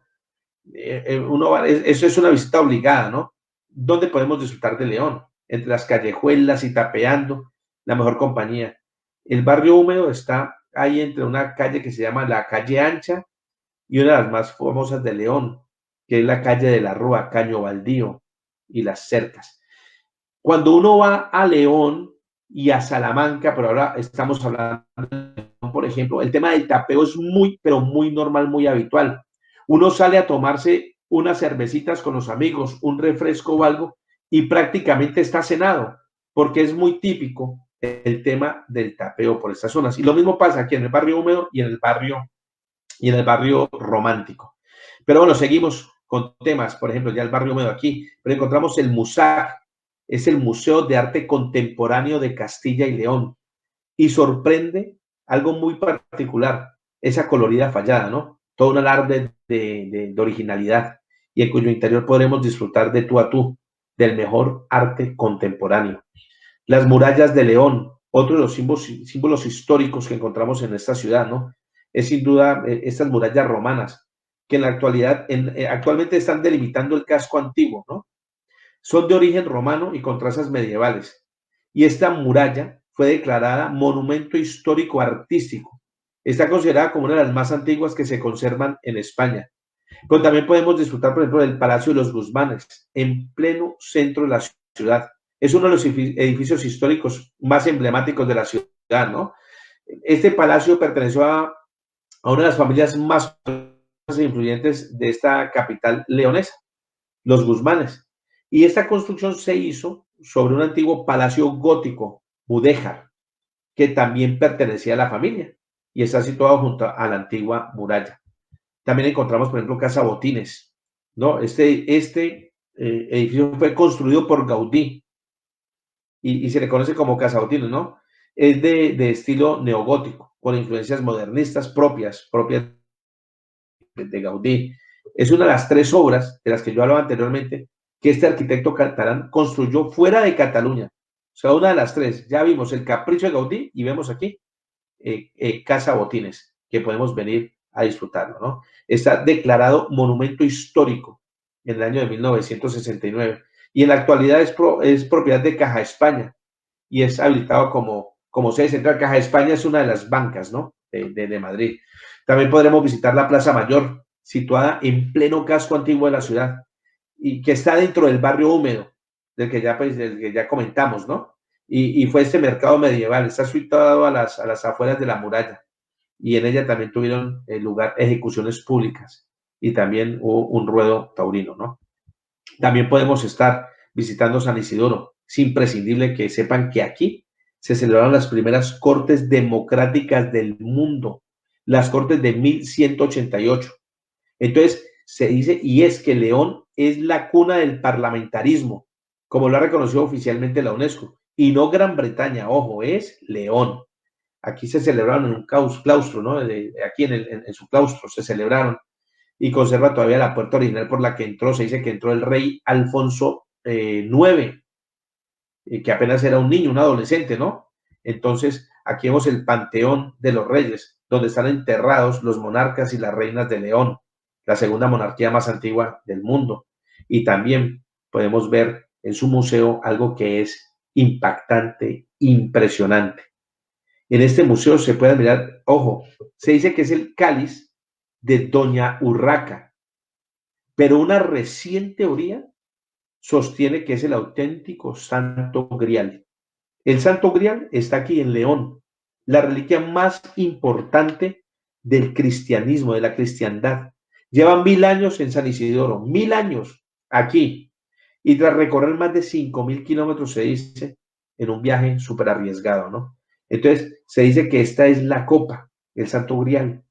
Eso es una visita obligada, ¿no? ¿Dónde podemos disfrutar de León? Entre las callejuelas y tapeando, la mejor compañía. El barrio húmedo está ahí entre una calle que se llama la Calle Ancha y una de las más famosas de León, que es la calle de la Rúa, Caño Baldío y las cercas. Cuando uno va a León y a Salamanca, pero ahora estamos hablando de León, por ejemplo, el tema del tapeo es muy, pero muy normal, muy habitual. Uno sale a tomarse unas cervecitas con los amigos, un refresco o algo, y prácticamente está cenado, porque es muy típico el tema del tapeo por estas zonas. Y lo mismo pasa aquí en el barrio húmedo y en el barrio romántico. Pero bueno, seguimos con temas, por ejemplo, ya el barrio húmedo aquí, pero encontramos el MUSAC, es el Museo de Arte Contemporáneo de Castilla y León, y sorprende algo muy particular, esa colorida fachada, ¿no? Todo un alarde de originalidad, y en cuyo interior podremos disfrutar de tú a tú del mejor arte contemporáneo. Las murallas de León, otro de los símbolos históricos que encontramos en esta ciudad, ¿no? Es sin duda estas murallas romanas, que en la actualidad, actualmente están delimitando el casco antiguo, ¿no? Son de origen romano y con trazas medievales. Y esta muralla fue declarada Monumento Histórico Artístico. Está considerada como una de las más antiguas que se conservan en España. Pero también podemos disfrutar, por ejemplo, del Palacio de los Guzmanes, en pleno centro de la ciudad. Es uno de los edificios históricos más emblemáticos de la ciudad, ¿no? Este palacio perteneció a una de las familias más influyentes de esta capital leonesa, los Guzmanes. Y esta construcción se hizo sobre un antiguo palacio gótico, mudéjar, que también pertenecía a la familia y está situado junto a la antigua muralla. También encontramos, por ejemplo, Casa Botines, ¿no? Este edificio fue construido por Gaudí y se le conoce como Casa Botines, ¿no? Es de estilo neogótico, con influencias modernistas propias de Gaudí. Es una de las tres obras de las que yo hablaba anteriormente que este arquitecto catalán construyó fuera de Cataluña. O sea, una de las tres. Ya vimos el Capricho de Gaudí y vemos aquí Casa Botines, que podemos venir a disfrutarlo, ¿no? Está declarado monumento histórico en el año de 1969 y en la actualidad es propiedad de Caja España y es habilitado como sede central. Caja España es una de las bancas, ¿no? de Madrid. También podremos visitar la Plaza Mayor, situada en pleno casco antiguo de la ciudad y que está dentro del barrio húmedo, del que ya comentamos, ¿no? Y fue este mercado medieval, está situado a las afueras de la muralla y en ella también tuvieron lugar ejecuciones públicas y también hubo un ruedo taurino, ¿no? También podemos estar visitando San Isidoro. Es imprescindible que sepan que aquí se celebraron las primeras cortes democráticas del mundo, las cortes de 1188. Entonces, se dice, y es que León es la cuna del parlamentarismo, como lo ha reconocido oficialmente la UNESCO, y no Gran Bretaña, ojo, es León. Aquí se celebraron en un claustro, ¿no? Aquí en su claustro se celebraron y conserva todavía la puerta original por la que entró, se dice que entró el rey Alfonso IX, que apenas era un niño, un adolescente, ¿no? Entonces, aquí vemos el Panteón de los Reyes, donde están enterrados los monarcas y las reinas de León, la segunda monarquía más antigua del mundo. Y también podemos ver en su museo algo que es impactante, impresionante. En este museo se puede mirar, ojo, se dice que es el cáliz de Doña Urraca, pero una reciente teoría sostiene que es el auténtico Santo Grial. El Santo Grial está aquí en León, la reliquia más importante del cristianismo, de la cristiandad. Lleva 1000 años en San Isidoro, 1000 años aquí. Y tras recorrer más de 5000 kilómetros, se dice, en un viaje súper arriesgado, ¿no? Entonces, se dice que esta es la copa, el Santo Grial.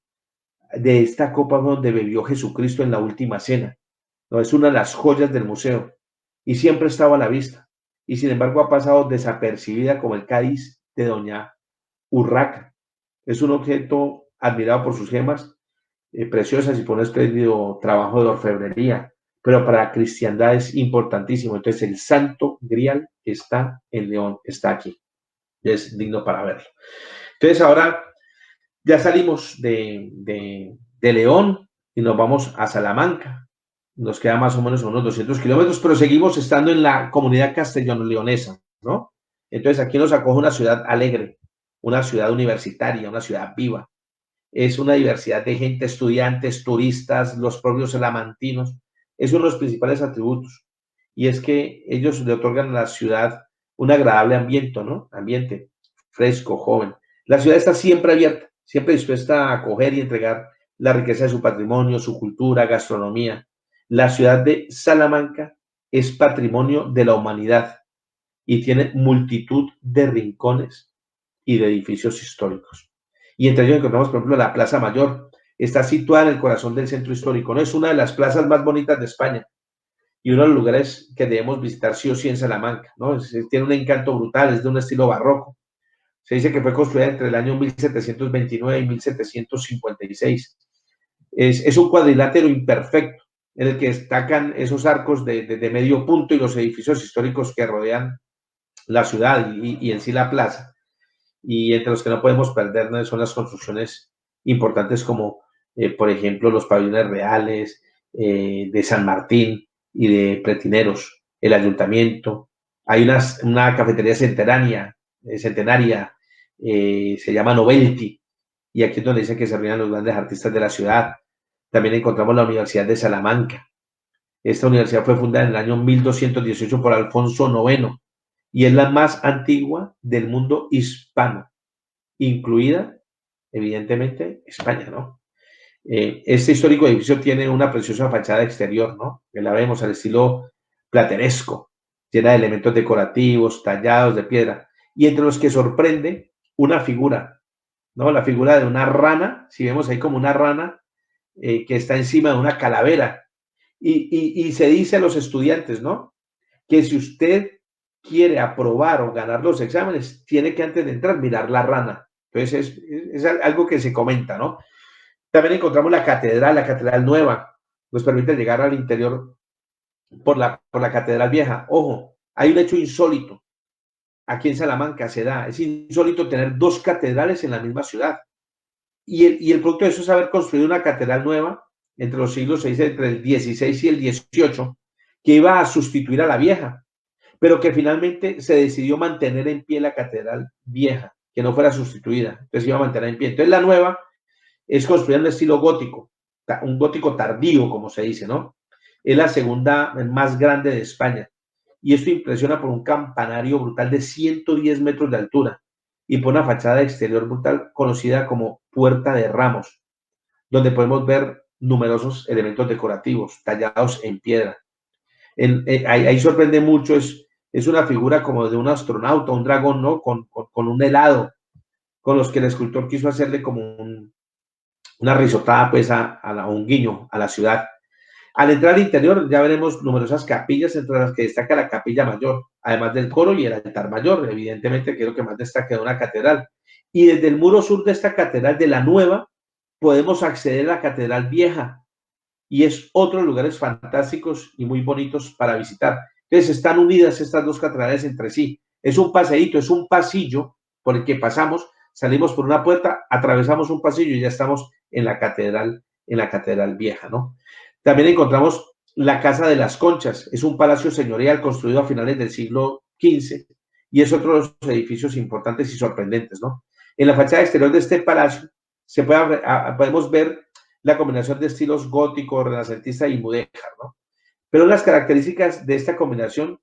De esta copa donde bebió Jesucristo en la última cena. ¿No? Es una de las joyas del museo y siempre estaba a la vista. Y sin embargo ha pasado desapercibida como el cáliz de Doña Urraca. Es un objeto admirado por sus gemas preciosas y por un espléndido trabajo de orfebrería, pero para la cristiandad es importantísimo. Entonces el Santo Grial está en León, está aquí. Es digno para verlo. Entonces ahora Ya salimos de León y nos vamos a Salamanca. Nos queda más o menos unos 200 kilómetros, pero seguimos estando en la comunidad castellano-leonesa, ¿no? Entonces aquí nos acoge una ciudad alegre, una ciudad universitaria, una ciudad viva. Es una diversidad de gente, estudiantes, turistas, los propios salamantinos. Es uno de los principales atributos. Y es que ellos le otorgan a la ciudad un agradable ambiente, ¿no? Ambiente fresco, joven. La ciudad está siempre abierta, siempre dispuesta a acoger y entregar la riqueza de su patrimonio, su cultura, gastronomía. La ciudad de Salamanca es patrimonio de la humanidad y tiene multitud de rincones y de edificios históricos. Y entre ellos encontramos, por ejemplo, la Plaza Mayor. Está situada en el corazón del centro histórico, ¿no? Es una de las plazas más bonitas de España y uno de los lugares que debemos visitar sí o sí en Salamanca, ¿no? Tiene un encanto brutal, es de un estilo barroco. Se dice que fue construida entre el año 1729 y 1756. Es un cuadrilátero imperfecto en el que destacan esos arcos de medio punto y los edificios históricos que rodean la ciudad y en sí la plaza. Y entre los que no podemos perdernos son las construcciones importantes como, por ejemplo, los pabellones reales de San Martín y de Pretineros, el ayuntamiento. Hay una cafetería centenaria, se llama Novelty, y aquí es donde dice que se reunían los grandes artistas de la ciudad. También encontramos la Universidad de Salamanca. Esta universidad fue fundada en el año 1218 por Alfonso IX y es la más antigua del mundo hispano, incluida, evidentemente, España, ¿no? Este histórico edificio tiene una preciosa fachada exterior, ¿no? Que la vemos al estilo plateresco, llena de elementos decorativos, tallados de piedra, y entre los que sorprende una figura, ¿no? La figura de una rana, si vemos ahí como una rana que está encima de una calavera, y se dice a los estudiantes, ¿no? Que si usted quiere aprobar o ganar los exámenes, tiene que antes de entrar mirar la rana. Entonces es algo que se comenta, ¿no? También encontramos la catedral nueva, nos permite llegar al interior por la catedral vieja. Ojo, hay un hecho insólito, aquí en Salamanca se da, es insólito tener dos catedrales en la misma ciudad. Y el producto de eso es haber construido una catedral nueva entre los siglos, se dice entre el 16 y el 18, que iba a sustituir a la vieja, pero que finalmente se decidió mantener en pie la catedral vieja, que no fuera sustituida, entonces iba a mantener en pie. Entonces la nueva es construida en estilo gótico, un gótico tardío, como se dice, ¿no? Es la segunda más grande de España. Y esto impresiona por un campanario brutal de 110 metros de altura y por una fachada exterior brutal conocida como Puerta de Ramos, donde podemos ver numerosos elementos decorativos tallados en piedra. Ahí sorprende mucho, es una figura como de un astronauta, un dragón, ¿no? Con un helado, con los que el escultor quiso hacerle como una risotada, pues, un guiño a la ciudad. Al entrar al interior ya veremos numerosas capillas, entre las que destaca la capilla mayor, además del coro y el altar mayor, evidentemente, que es lo que más destaca de una catedral. Y desde el muro sur de esta catedral, de la nueva, podemos acceder a la catedral vieja, y es otro de los lugares fantásticos y muy bonitos para visitar. Entonces están unidas estas dos catedrales entre sí. Es un paseíto, es un pasillo por el que pasamos, salimos por una puerta, atravesamos un pasillo y ya estamos en la catedral vieja, ¿no? También encontramos la Casa de las Conchas. Es un palacio señorial construido a finales del siglo XV y es otro de los edificios importantes y sorprendentes, ¿no? En la fachada exterior de este palacio podemos ver la combinación de estilos gótico, renacentista y mudéjar, ¿no? Pero las características de esta combinación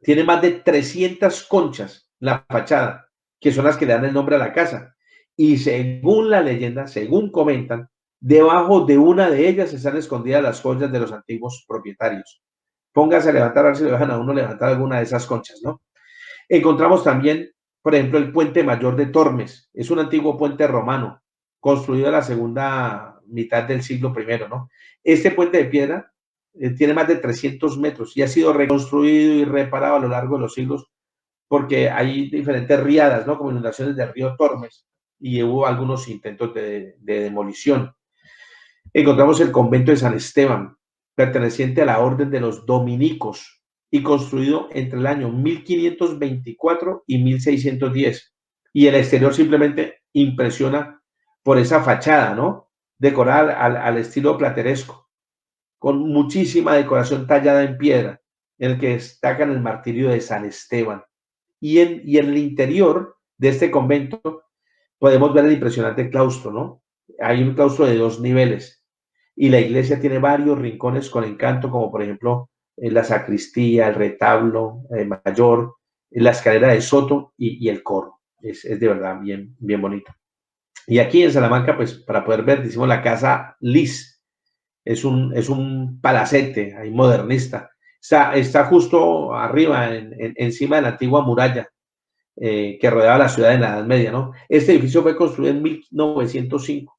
tiene más de 300 conchas en la fachada, que son las que le dan el nombre a la casa. Y según la leyenda, según comentan, debajo de una de ellas están escondidas las joyas de los antiguos propietarios. Póngase a levantar, a ver si le dejan a uno levantar alguna de esas conchas, ¿no? Encontramos también, por ejemplo, el Puente Mayor de Tormes. Es un antiguo puente romano, construido en la segunda mitad del siglo I, ¿no? Este puente de piedra tiene más de 300 metros y ha sido reconstruido y reparado a lo largo de los siglos porque hay diferentes riadas, ¿no? Como inundaciones del río Tormes y hubo algunos intentos de demolición. Encontramos el convento de San Esteban, perteneciente a la orden de los dominicos y construido entre el año 1524 y 1610. Y el exterior simplemente impresiona por esa fachada, ¿no? Decorada al estilo plateresco, con muchísima decoración tallada en piedra, en el que destacan el martirio de San Esteban. Y en el interior de este convento podemos ver el impresionante claustro, ¿no? Hay un claustro de 2 niveles y la iglesia tiene varios rincones con encanto, como por ejemplo la sacristía, el retablo mayor, la escalera de soto y el coro. Es de verdad bien, bien bonito. Y aquí en Salamanca, pues para poder ver, decimos la casa Lis. Es un palacete ahí modernista. Está justo arriba, encima de la antigua muralla que rodeaba la ciudad en la Edad Media, ¿no? Este edificio fue construido en 1905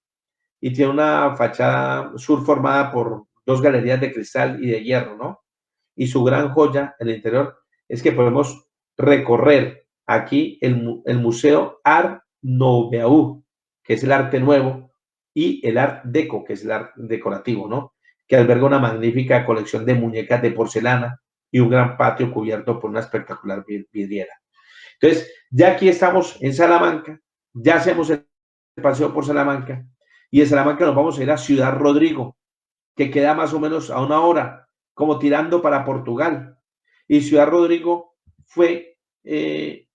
y tiene una fachada sur formada por 2 galerías de cristal y de hierro, ¿no? Y su gran joya en el interior es que podemos recorrer aquí el Museo Art Nouveau, que es el arte nuevo, y el Art Deco, que es el arte decorativo, ¿no? Que alberga una magnífica colección de muñecas de porcelana y un gran patio cubierto por una espectacular vidriera. Entonces, ya aquí estamos en Salamanca, ya hacemos el paseo por Salamanca y de Salamanca nos vamos a ir a Ciudad Rodrigo, que queda más o menos a 1 hora, como tirando para Portugal. Y Ciudad Rodrigo fue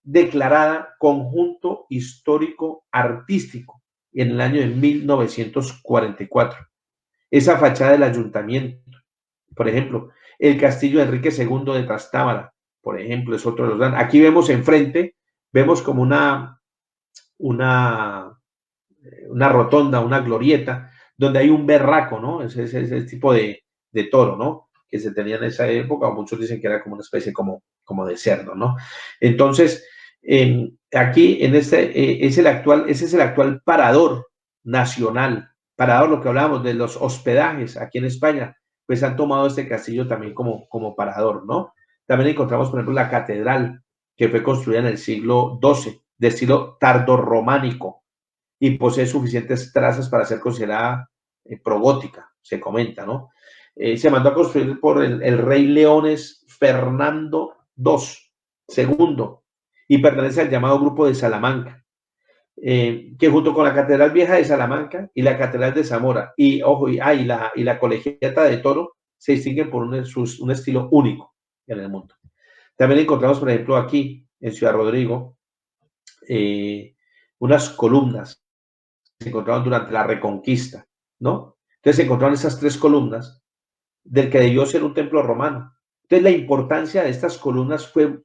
declarada conjunto histórico artístico en el año de 1944. Esa fachada del ayuntamiento, por ejemplo, el castillo de Enrique II de Trastámara, por ejemplo, es otro de los grandes. Aquí vemos enfrente, vemos como una rotonda, una glorieta, donde hay un berraco, ¿no? Ese tipo de toro, ¿no? Que se tenía en esa época, o muchos dicen que era como una especie como de cerdo, ¿no? Entonces, aquí en ese es el actual parador nacional, parador, lo que hablábamos de los hospedajes aquí en España, pues han tomado este castillo también como parador, ¿no? También encontramos, por ejemplo, la catedral, que fue construida en el siglo XII, de estilo tardorrománico, y posee suficientes trazas para ser considerada progótica, se comenta, ¿no? Se mandó a construir por el rey Leones Fernando II, y pertenece al llamado Grupo de Salamanca, que junto con la Catedral Vieja de Salamanca y la Catedral de Zamora, y ojo, y la Colegiata de Toro, se distinguen por un estilo único en el mundo. También encontramos, por ejemplo, aquí en Ciudad Rodrigo, unas columnas que se encontraron durante la Reconquista, ¿no? Entonces se encontraron esas 3 columnas del que debió ser un templo romano. Entonces la importancia de estas columnas fue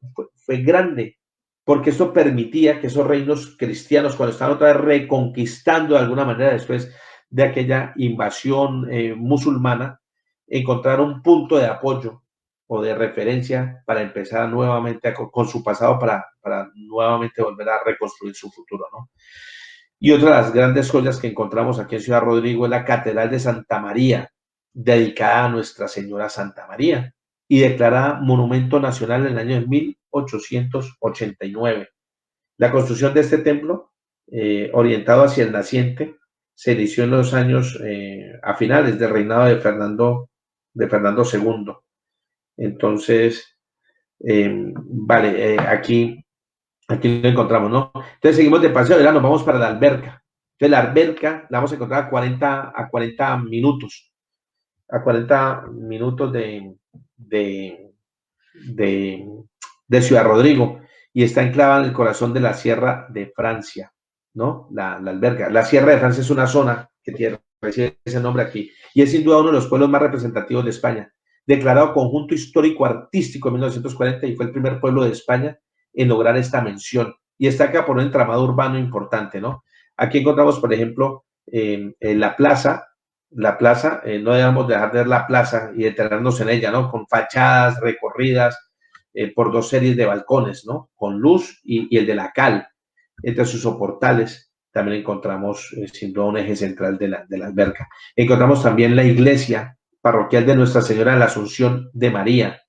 grande, porque esto permitía que esos reinos cristianos, cuando estaban otra vez reconquistando de alguna manera después de aquella invasión musulmana, encontraron un punto de apoyo o de referencia para empezar nuevamente con su pasado, para nuevamente volver a reconstruir su futuro, ¿no? Y otra de las grandes joyas que encontramos aquí en Ciudad Rodrigo es la Catedral de Santa María, dedicada a Nuestra Señora Santa María y declarada Monumento Nacional en el año de 1889. La construcción de este templo, orientado hacia el naciente, se inició en los años a finales del reinado de Fernando II. Entonces, aquí lo encontramos, ¿no? Entonces seguimos de paseo, ahora nos vamos para la alberca. Entonces la alberca la vamos a encontrar a 40 minutos. A 40 minutos de Ciudad Rodrigo, y está enclavada en el corazón de la Sierra de Francia, ¿no? La alberca. La Sierra de Francia es una zona que recibe ese nombre aquí, y es sin duda uno de los pueblos más representativos de España, declarado conjunto histórico artístico en 1940, y fue el primer pueblo de España en lograr esta mención, y destaca por un entramado urbano importante, ¿no? Aquí encontramos, por ejemplo, la plaza, no debemos dejar de ver la plaza y detenernos en ella, ¿no? Con fachadas recorridas por 2 series de balcones, ¿no? Con luz y el de la cal. Entre sus soportales también encontramos, sin duda, un eje central de la alberca. Encontramos también la iglesia parroquial de Nuestra Señora de la Asunción de María,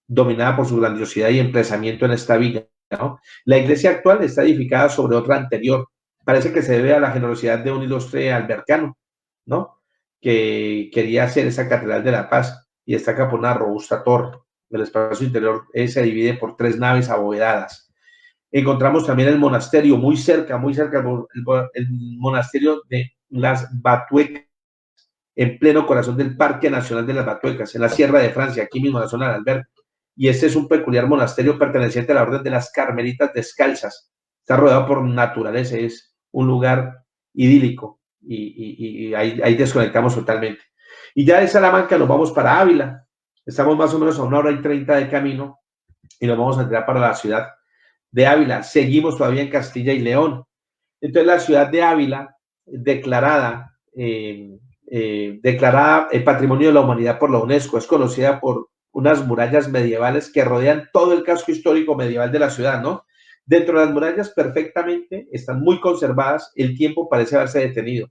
dominada por su grandiosidad y emplazamiento en esta villa, ¿no? La iglesia actual está edificada sobre otra anterior. Parece que se debe a la generosidad de un ilustre albercano, ¿no? Que quería hacer esa Catedral de la Paz, y destaca por una robusta torre. El espacio interior se divide por 3 naves abovedadas. Encontramos también el monasterio muy cerca, el monasterio de las Batuecas, en pleno corazón del Parque Nacional de las Batuecas, en la Sierra de Francia, aquí mismo en la zona de Alberta. Y este es un peculiar monasterio perteneciente a la Orden de las Carmelitas Descalzas. Está rodeado por naturaleza, es un lugar idílico y ahí desconectamos totalmente. Y ya de Salamanca nos vamos para Ávila. Estamos más o menos a 1 hora y 30 de camino y nos vamos a entrar para la ciudad de Ávila. Seguimos todavía en Castilla y León. Entonces la ciudad de Ávila, declarada Patrimonio de la Humanidad por la UNESCO, es conocida por unas murallas medievales que rodean todo el casco histórico medieval de la ciudad, ¿no? Dentro de las murallas perfectamente, están muy conservadas, el tiempo parece haberse detenido.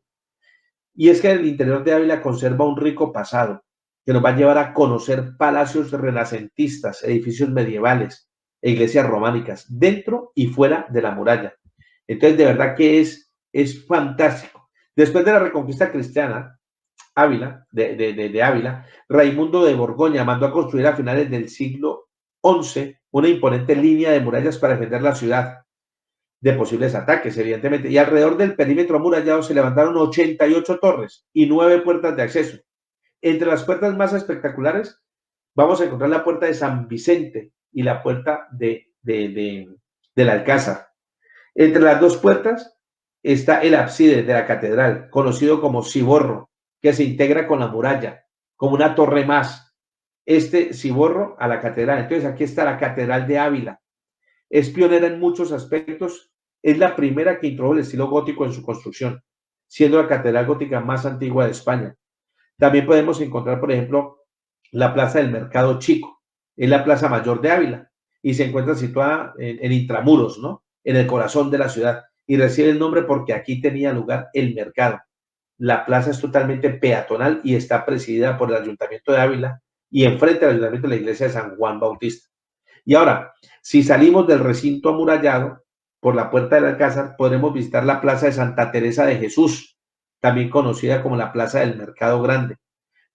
Y es que el interior de Ávila conserva un rico pasado que nos va a llevar a conocer palacios renacentistas, edificios medievales e iglesias románicas, dentro y fuera de la muralla. Entonces, de verdad que es fantástico. Después de la reconquista cristiana, Ávila, de Ávila, Raimundo de Borgoña mandó a construir a finales del siglo XI una imponente línea de murallas para defender la ciudad de posibles ataques, evidentemente, y alrededor del perímetro amurallado se levantaron 88 torres y 9 puertas de acceso. Entre las puertas más espectaculares vamos a encontrar la puerta de San Vicente y la puerta del Alcázar. Entre las dos puertas está el ábside de la catedral, conocido como ciborro, que se integra con la muralla, como una torre más. Este ciborro a la catedral. Entonces aquí está la Catedral de Ávila. Es pionera en muchos aspectos. Es la primera que introdujo el estilo gótico en su construcción, siendo la catedral gótica más antigua de España. También podemos encontrar, por ejemplo, la Plaza del Mercado Chico. Es la plaza mayor de Ávila y se encuentra situada en Intramuros, ¿no? En el corazón de la ciudad. Y recibe el nombre porque aquí tenía lugar el mercado. La plaza es totalmente peatonal y está presidida por el Ayuntamiento de Ávila y enfrente al Ayuntamiento de la iglesia de San Juan Bautista. Y ahora, si salimos del recinto amurallado por la puerta del Alcázar, podremos visitar la Plaza de Santa Teresa de Jesús, también conocida como la Plaza del Mercado Grande,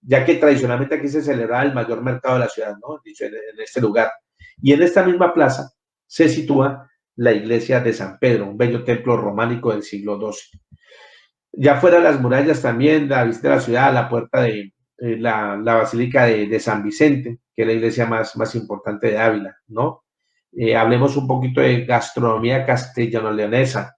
ya que tradicionalmente aquí se celebraba el mayor mercado de la ciudad, ¿no? Dicho en este lugar. Y en esta misma plaza se sitúa la iglesia de San Pedro, un bello templo románico del siglo XII. Ya fuera de las murallas también, la visita de la ciudad, la puerta de la Basílica de San Vicente, que es la iglesia más importante de Ávila, ¿no? Hablemos un poquito de gastronomía castellano-leonesa.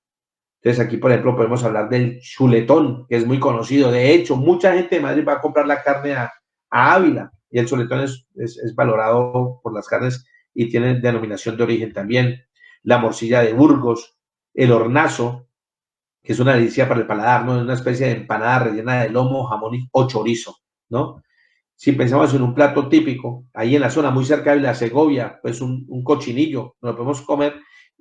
Entonces aquí, por ejemplo, podemos hablar del chuletón, que es muy conocido. De hecho, mucha gente de Madrid va a comprar la carne a Ávila y el chuletón es valorado por las carnes y tiene denominación de origen también. La morcilla de Burgos, el hornazo, que es una delicia para el paladar, ¿no? Es una especie de empanada rellena de lomo, jamón o chorizo, ¿no? Si pensamos en un plato típico, ahí en la zona muy cerca de la Segovia, pues un cochinillo, nos lo podemos comer,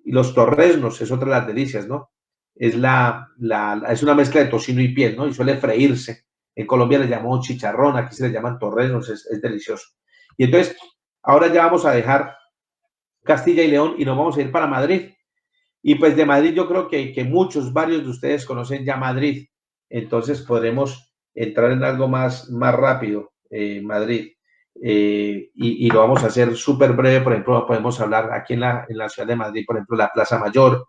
y los torreznos es otra de las delicias, ¿no? Es una mezcla de tocino y piel, ¿no? Y suele freírse. En Colombia le llamamos chicharrón, aquí se le llaman torreznos, es delicioso. Y entonces, ahora ya vamos a dejar Castilla y León y nos vamos a ir para Madrid. Y pues de Madrid yo creo que varios de ustedes conocen ya Madrid. Entonces podremos entrar en algo más rápido, Madrid. Y lo vamos a hacer súper breve. Por ejemplo, podemos hablar aquí en la ciudad de Madrid, por ejemplo, la Plaza Mayor.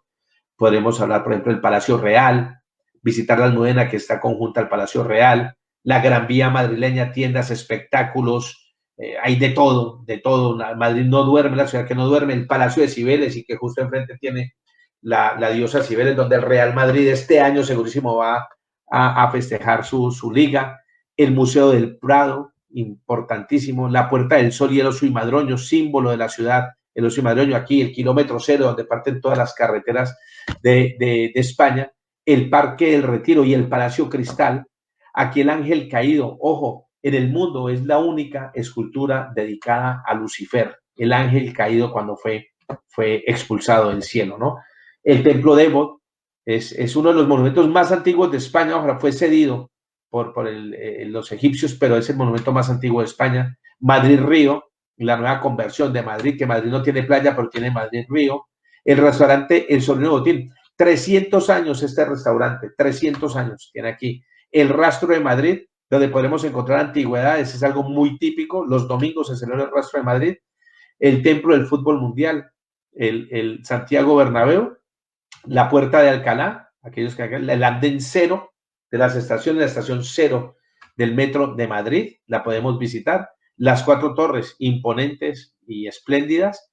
Podemos hablar, por ejemplo, del Palacio Real, visitar la Almudena, que está conjunta al Palacio Real, la Gran Vía madrileña, tiendas, espectáculos, hay de todo. Madrid no duerme, la ciudad que no duerme, el Palacio de Cibeles, y que justo enfrente tiene la diosa Cibeles, donde el Real Madrid este año segurísimo va a festejar su liga, el Museo del Prado, importantísimo, la Puerta del Sol y el Oso y Madroño, símbolo de la ciudad, el Oso y Madroño aquí, el kilómetro cero, donde parten todas las carreteras de España, el Parque del Retiro y el Palacio Cristal, aquí el Ángel Caído, ojo, en el mundo es la única escultura dedicada a Lucifer, el Ángel Caído cuando fue expulsado del cielo, ¿no? El Templo de Ébot es uno de los monumentos más antiguos de España, ojalá fue cedido por los egipcios, pero es el monumento más antiguo de España. Madrid-Río, la nueva conversión de Madrid, que Madrid no tiene playa, pero tiene Madrid-Río. El restaurante El Sobrino Botín, 300 años este restaurante, 300 años tiene aquí. El Rastro de Madrid, donde podemos encontrar antigüedades, es algo muy típico. Los domingos se celebra el Rastro de Madrid. El Templo del Fútbol Mundial, el Santiago Bernabéu, la Puerta de Alcalá, aquellos que hagan el andén cero de las estaciones, la estación cero del metro de Madrid, la podemos visitar. Las 4 torres imponentes y espléndidas,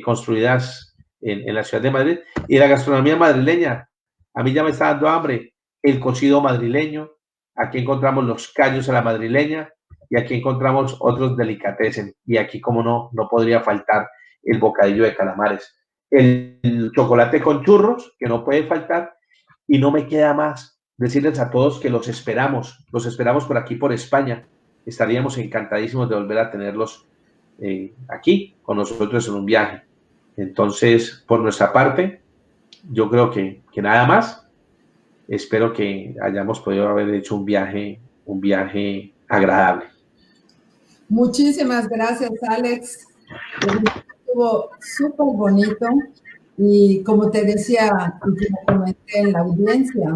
construidas en la ciudad de Madrid. Y la gastronomía madrileña, a mí ya me está dando hambre. El cocido madrileño, aquí encontramos los callos a la madrileña y aquí encontramos otros delicatessen. Y aquí, como no podría faltar el bocadillo de calamares. El chocolate con churros, que no puede faltar. Y no me queda más decirles a todos que los esperamos por aquí, por España. Estaríamos encantadísimos de volver a tenerlos aquí con nosotros en un viaje. Entonces, por nuestra parte, yo creo que nada más. Espero que hayamos podido haber hecho un viaje agradable. Muchísimas gracias, Alex. Estuvo súper bonito y como te decía y como comenté en la audiencia,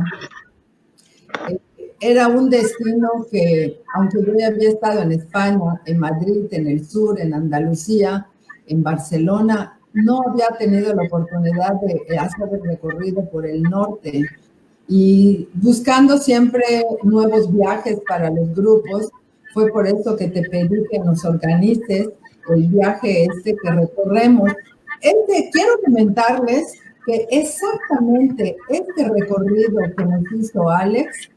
era un destino que, aunque yo ya había estado en España, en Madrid, en el sur, en Andalucía, en Barcelona, no había tenido la oportunidad de hacer el recorrido por el norte. Y buscando siempre nuevos viajes para los grupos, fue por eso que te pedí que nos organices el viaje que recorremos. Quiero comentarles que exactamente este recorrido que nos hizo Alex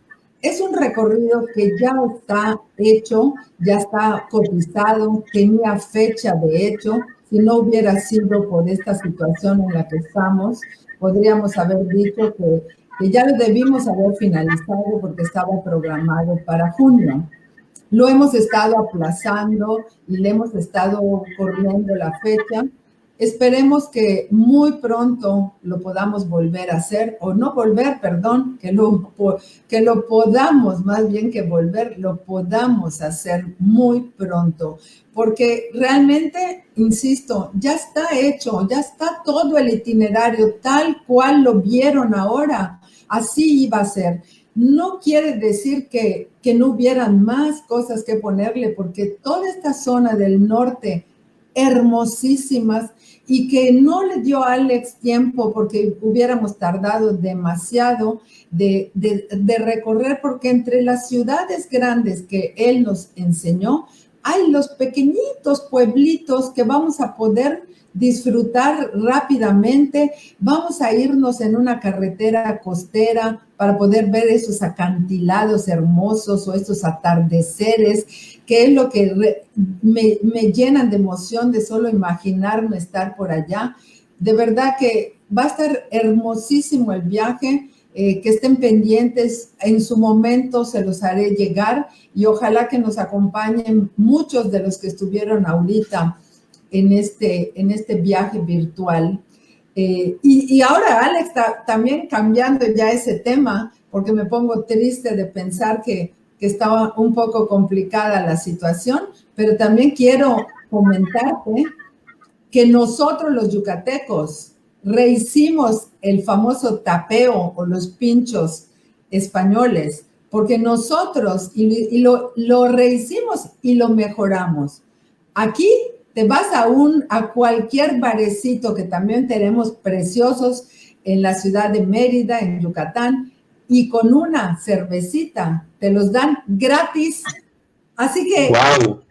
es un recorrido que ya está hecho, ya está cotizado, tenía fecha de hecho. Si no hubiera sido por esta situación en la que estamos, podríamos haber dicho que ya lo debimos haber finalizado porque estaba programado para junio. Lo hemos estado aplazando y le hemos estado corriendo la fecha. Esperemos que muy pronto lo podamos volver a hacer, o no volver, perdón, que lo podamos, más bien que volver, lo podamos hacer muy pronto. Porque realmente, insisto, ya está hecho, ya está todo el itinerario tal cual lo vieron ahora. Así iba a ser. No quiere decir que no hubieran más cosas que ponerle, porque toda esta zona del norte, hermosísimas, y que no le dio a Alex tiempo porque hubiéramos tardado demasiado de recorrer, porque entre las ciudades grandes que él nos enseñó, hay los pequeñitos pueblitos que vamos a poder disfrutar rápidamente. Vamos a irnos en una carretera costera para poder ver esos acantilados hermosos o esos atardeceres, que es lo que me llenan de emoción de solo imaginarme estar por allá. De verdad que va a estar hermosísimo el viaje. Que estén pendientes, en su momento se los haré llegar y ojalá que nos acompañen muchos de los que estuvieron ahorita en este viaje virtual. Y ahora, Alex, también cambiando ya ese tema, porque me pongo triste de pensar que estaba un poco complicada la situación, pero también quiero comentarte que nosotros los yucatecos rehicimos el famoso tapeo o los pinchos españoles, porque nosotros lo rehicimos y lo mejoramos. Aquí te vas a cualquier barecito que también tenemos preciosos en la ciudad de Mérida, en Yucatán, y con una cervecita te los dan gratis. Así que, ¡wow!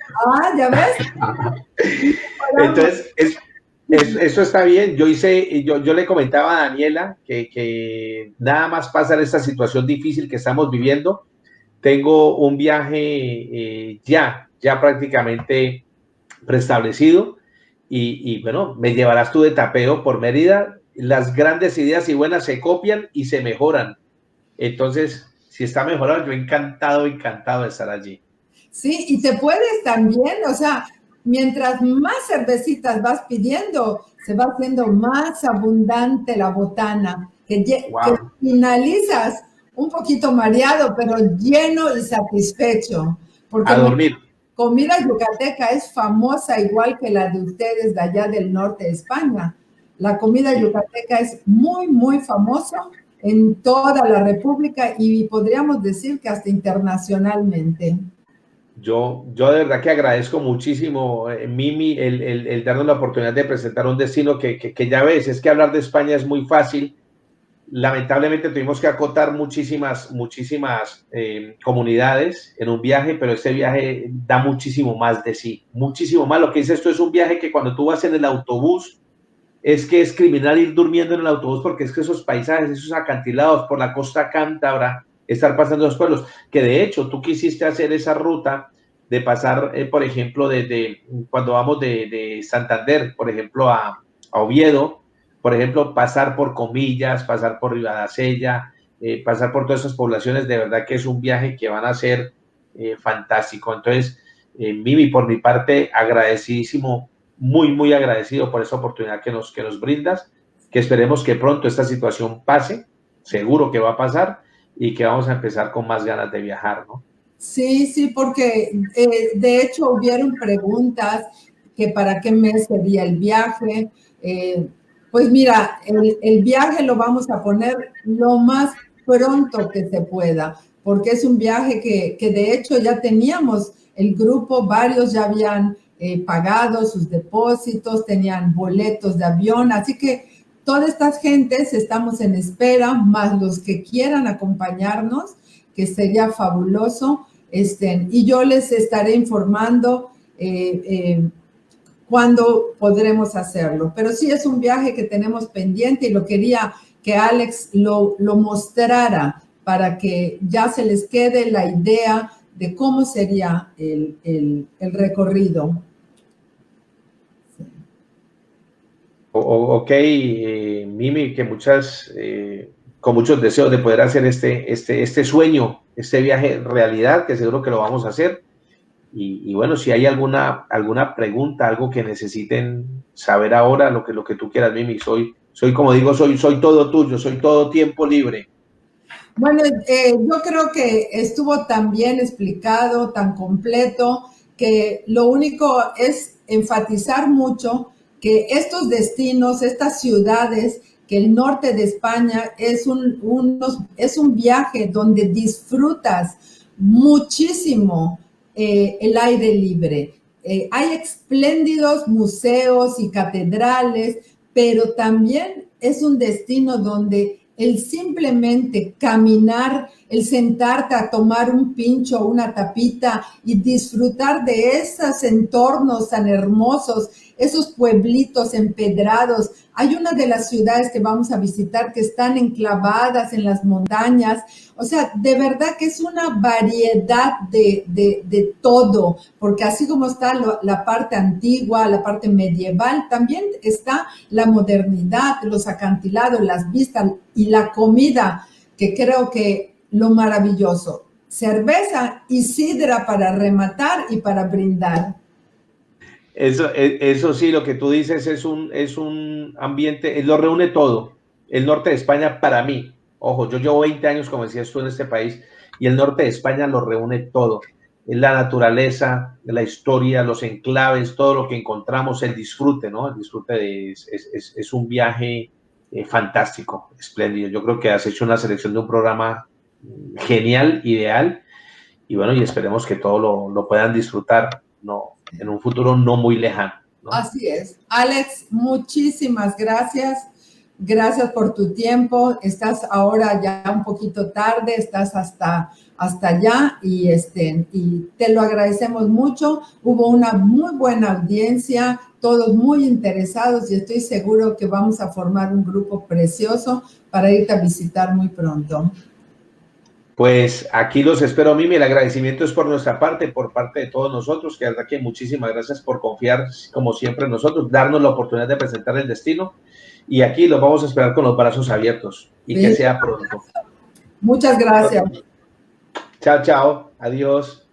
¿Ya ves? Entonces, eso está bien. Yo le comentaba a Daniela que nada más pasar esta situación difícil que estamos viviendo. Tengo un viaje ya prácticamente preestablecido y bueno, me llevarás tú de tapeo por Mérida. Las grandes ideas y buenas se copian y se mejoran. Entonces, si está mejorado, yo encantado de estar allí. Sí, y te puedes también, o sea, mientras más cervecitas vas pidiendo, se va haciendo más abundante la botana, que finalizas un poquito mareado, pero lleno y satisfecho. Porque a dormir. Comida yucateca es famosa igual que la de ustedes de allá del norte de España. La comida yucateca es muy, muy famosa en toda la República y podríamos decir que hasta internacionalmente. Yo de verdad que agradezco muchísimo, Mimi, el darnos la oportunidad de presentar un destino que ya ves, es que hablar de España es muy fácil. Lamentablemente tuvimos que acotar muchísimas comunidades en un viaje, pero este viaje da muchísimo más de sí, muchísimo más. Lo que dice esto es un viaje que cuando tú vas en el autobús, es que es criminal ir durmiendo en el autobús, porque es que esos paisajes, esos acantilados por la costa cántabra, estar pasando los pueblos, que de hecho tú quisiste hacer esa ruta de pasar, por ejemplo, cuando vamos de Santander, por ejemplo, a Oviedo, por ejemplo, pasar por Comillas, pasar por Ribadasella, pasar por todas esas poblaciones, de verdad que es un viaje que van a ser fantástico. Entonces, Mimi, por mi parte, agradecidísimo, muy agradecido por esa oportunidad que nos brindas, que esperemos que pronto esta situación pase, seguro que va a pasar, y que vamos a empezar con más ganas de viajar, ¿no? Sí, porque de hecho hubieron preguntas que para qué mes sería el viaje. Pues mira, el viaje lo vamos a poner lo más pronto que se pueda, porque es un viaje que de hecho ya teníamos el grupo, varios ya habían pagado sus depósitos, tenían boletos de avión, así que todas estas gentes estamos en espera, más los que quieran acompañarnos, que sería fabuloso, y yo les estaré informando cuándo podremos hacerlo. Pero sí es un viaje que tenemos pendiente y lo quería que Alex lo mostrara para que ya se les quede la idea de cómo sería el recorrido. Ok, Mimi, que con muchos deseos de poder hacer este sueño, este viaje realidad, que seguro que lo vamos a hacer. Y bueno, si hay alguna pregunta, algo que necesiten saber ahora, lo que tú quieras, Mimi, soy como digo, soy todo tuyo, soy todo tiempo libre. Bueno, yo creo que estuvo tan bien explicado, tan completo, que lo único es enfatizar mucho que estos destinos, estas ciudades, que el norte de España es un viaje donde disfrutas muchísimo el aire libre. Hay espléndidos museos y catedrales, pero también es un destino donde el simplemente caminar, el sentarte a tomar un pincho, una tapita y disfrutar de esos entornos tan hermosos, esos pueblitos empedrados. Hay una de las ciudades que vamos a visitar que están enclavadas en las montañas. O sea, de verdad que es una variedad de todo, porque así como está la parte antigua, la parte medieval, también está la modernidad, los acantilados, las vistas y la comida, que creo que lo maravilloso. Cerveza y sidra para rematar y para brindar. Eso sí, lo que tú dices es un ambiente, lo reúne todo. El norte de España para mí, ojo, yo llevo 20 años, como decías tú, en este país, y el norte de España lo reúne todo. Es la naturaleza, la historia, los enclaves, todo lo que encontramos, el disfrute, ¿no? El disfrute es un viaje fantástico, espléndido. Yo creo que has hecho una selección de un programa genial, ideal, y bueno, y esperemos que todo lo puedan disfrutar, ¿no? En un futuro no muy lejano, ¿no? Así es. Alex, muchísimas gracias. Gracias por tu tiempo. Estás ahora ya un poquito tarde, estás hasta allá y te lo agradecemos mucho. Hubo una muy buena audiencia, todos muy interesados y estoy seguro que vamos a formar un grupo precioso para irte a visitar muy pronto. Pues aquí los espero, Mimi. El agradecimiento es por nuestra parte, por parte de todos nosotros, que de verdad que muchísimas gracias por confiar, como siempre, en nosotros, darnos la oportunidad de presentar el destino. Y aquí los vamos a esperar con los brazos abiertos y sí, que sea pronto. Muchas gracias. Chao, chao. Adiós.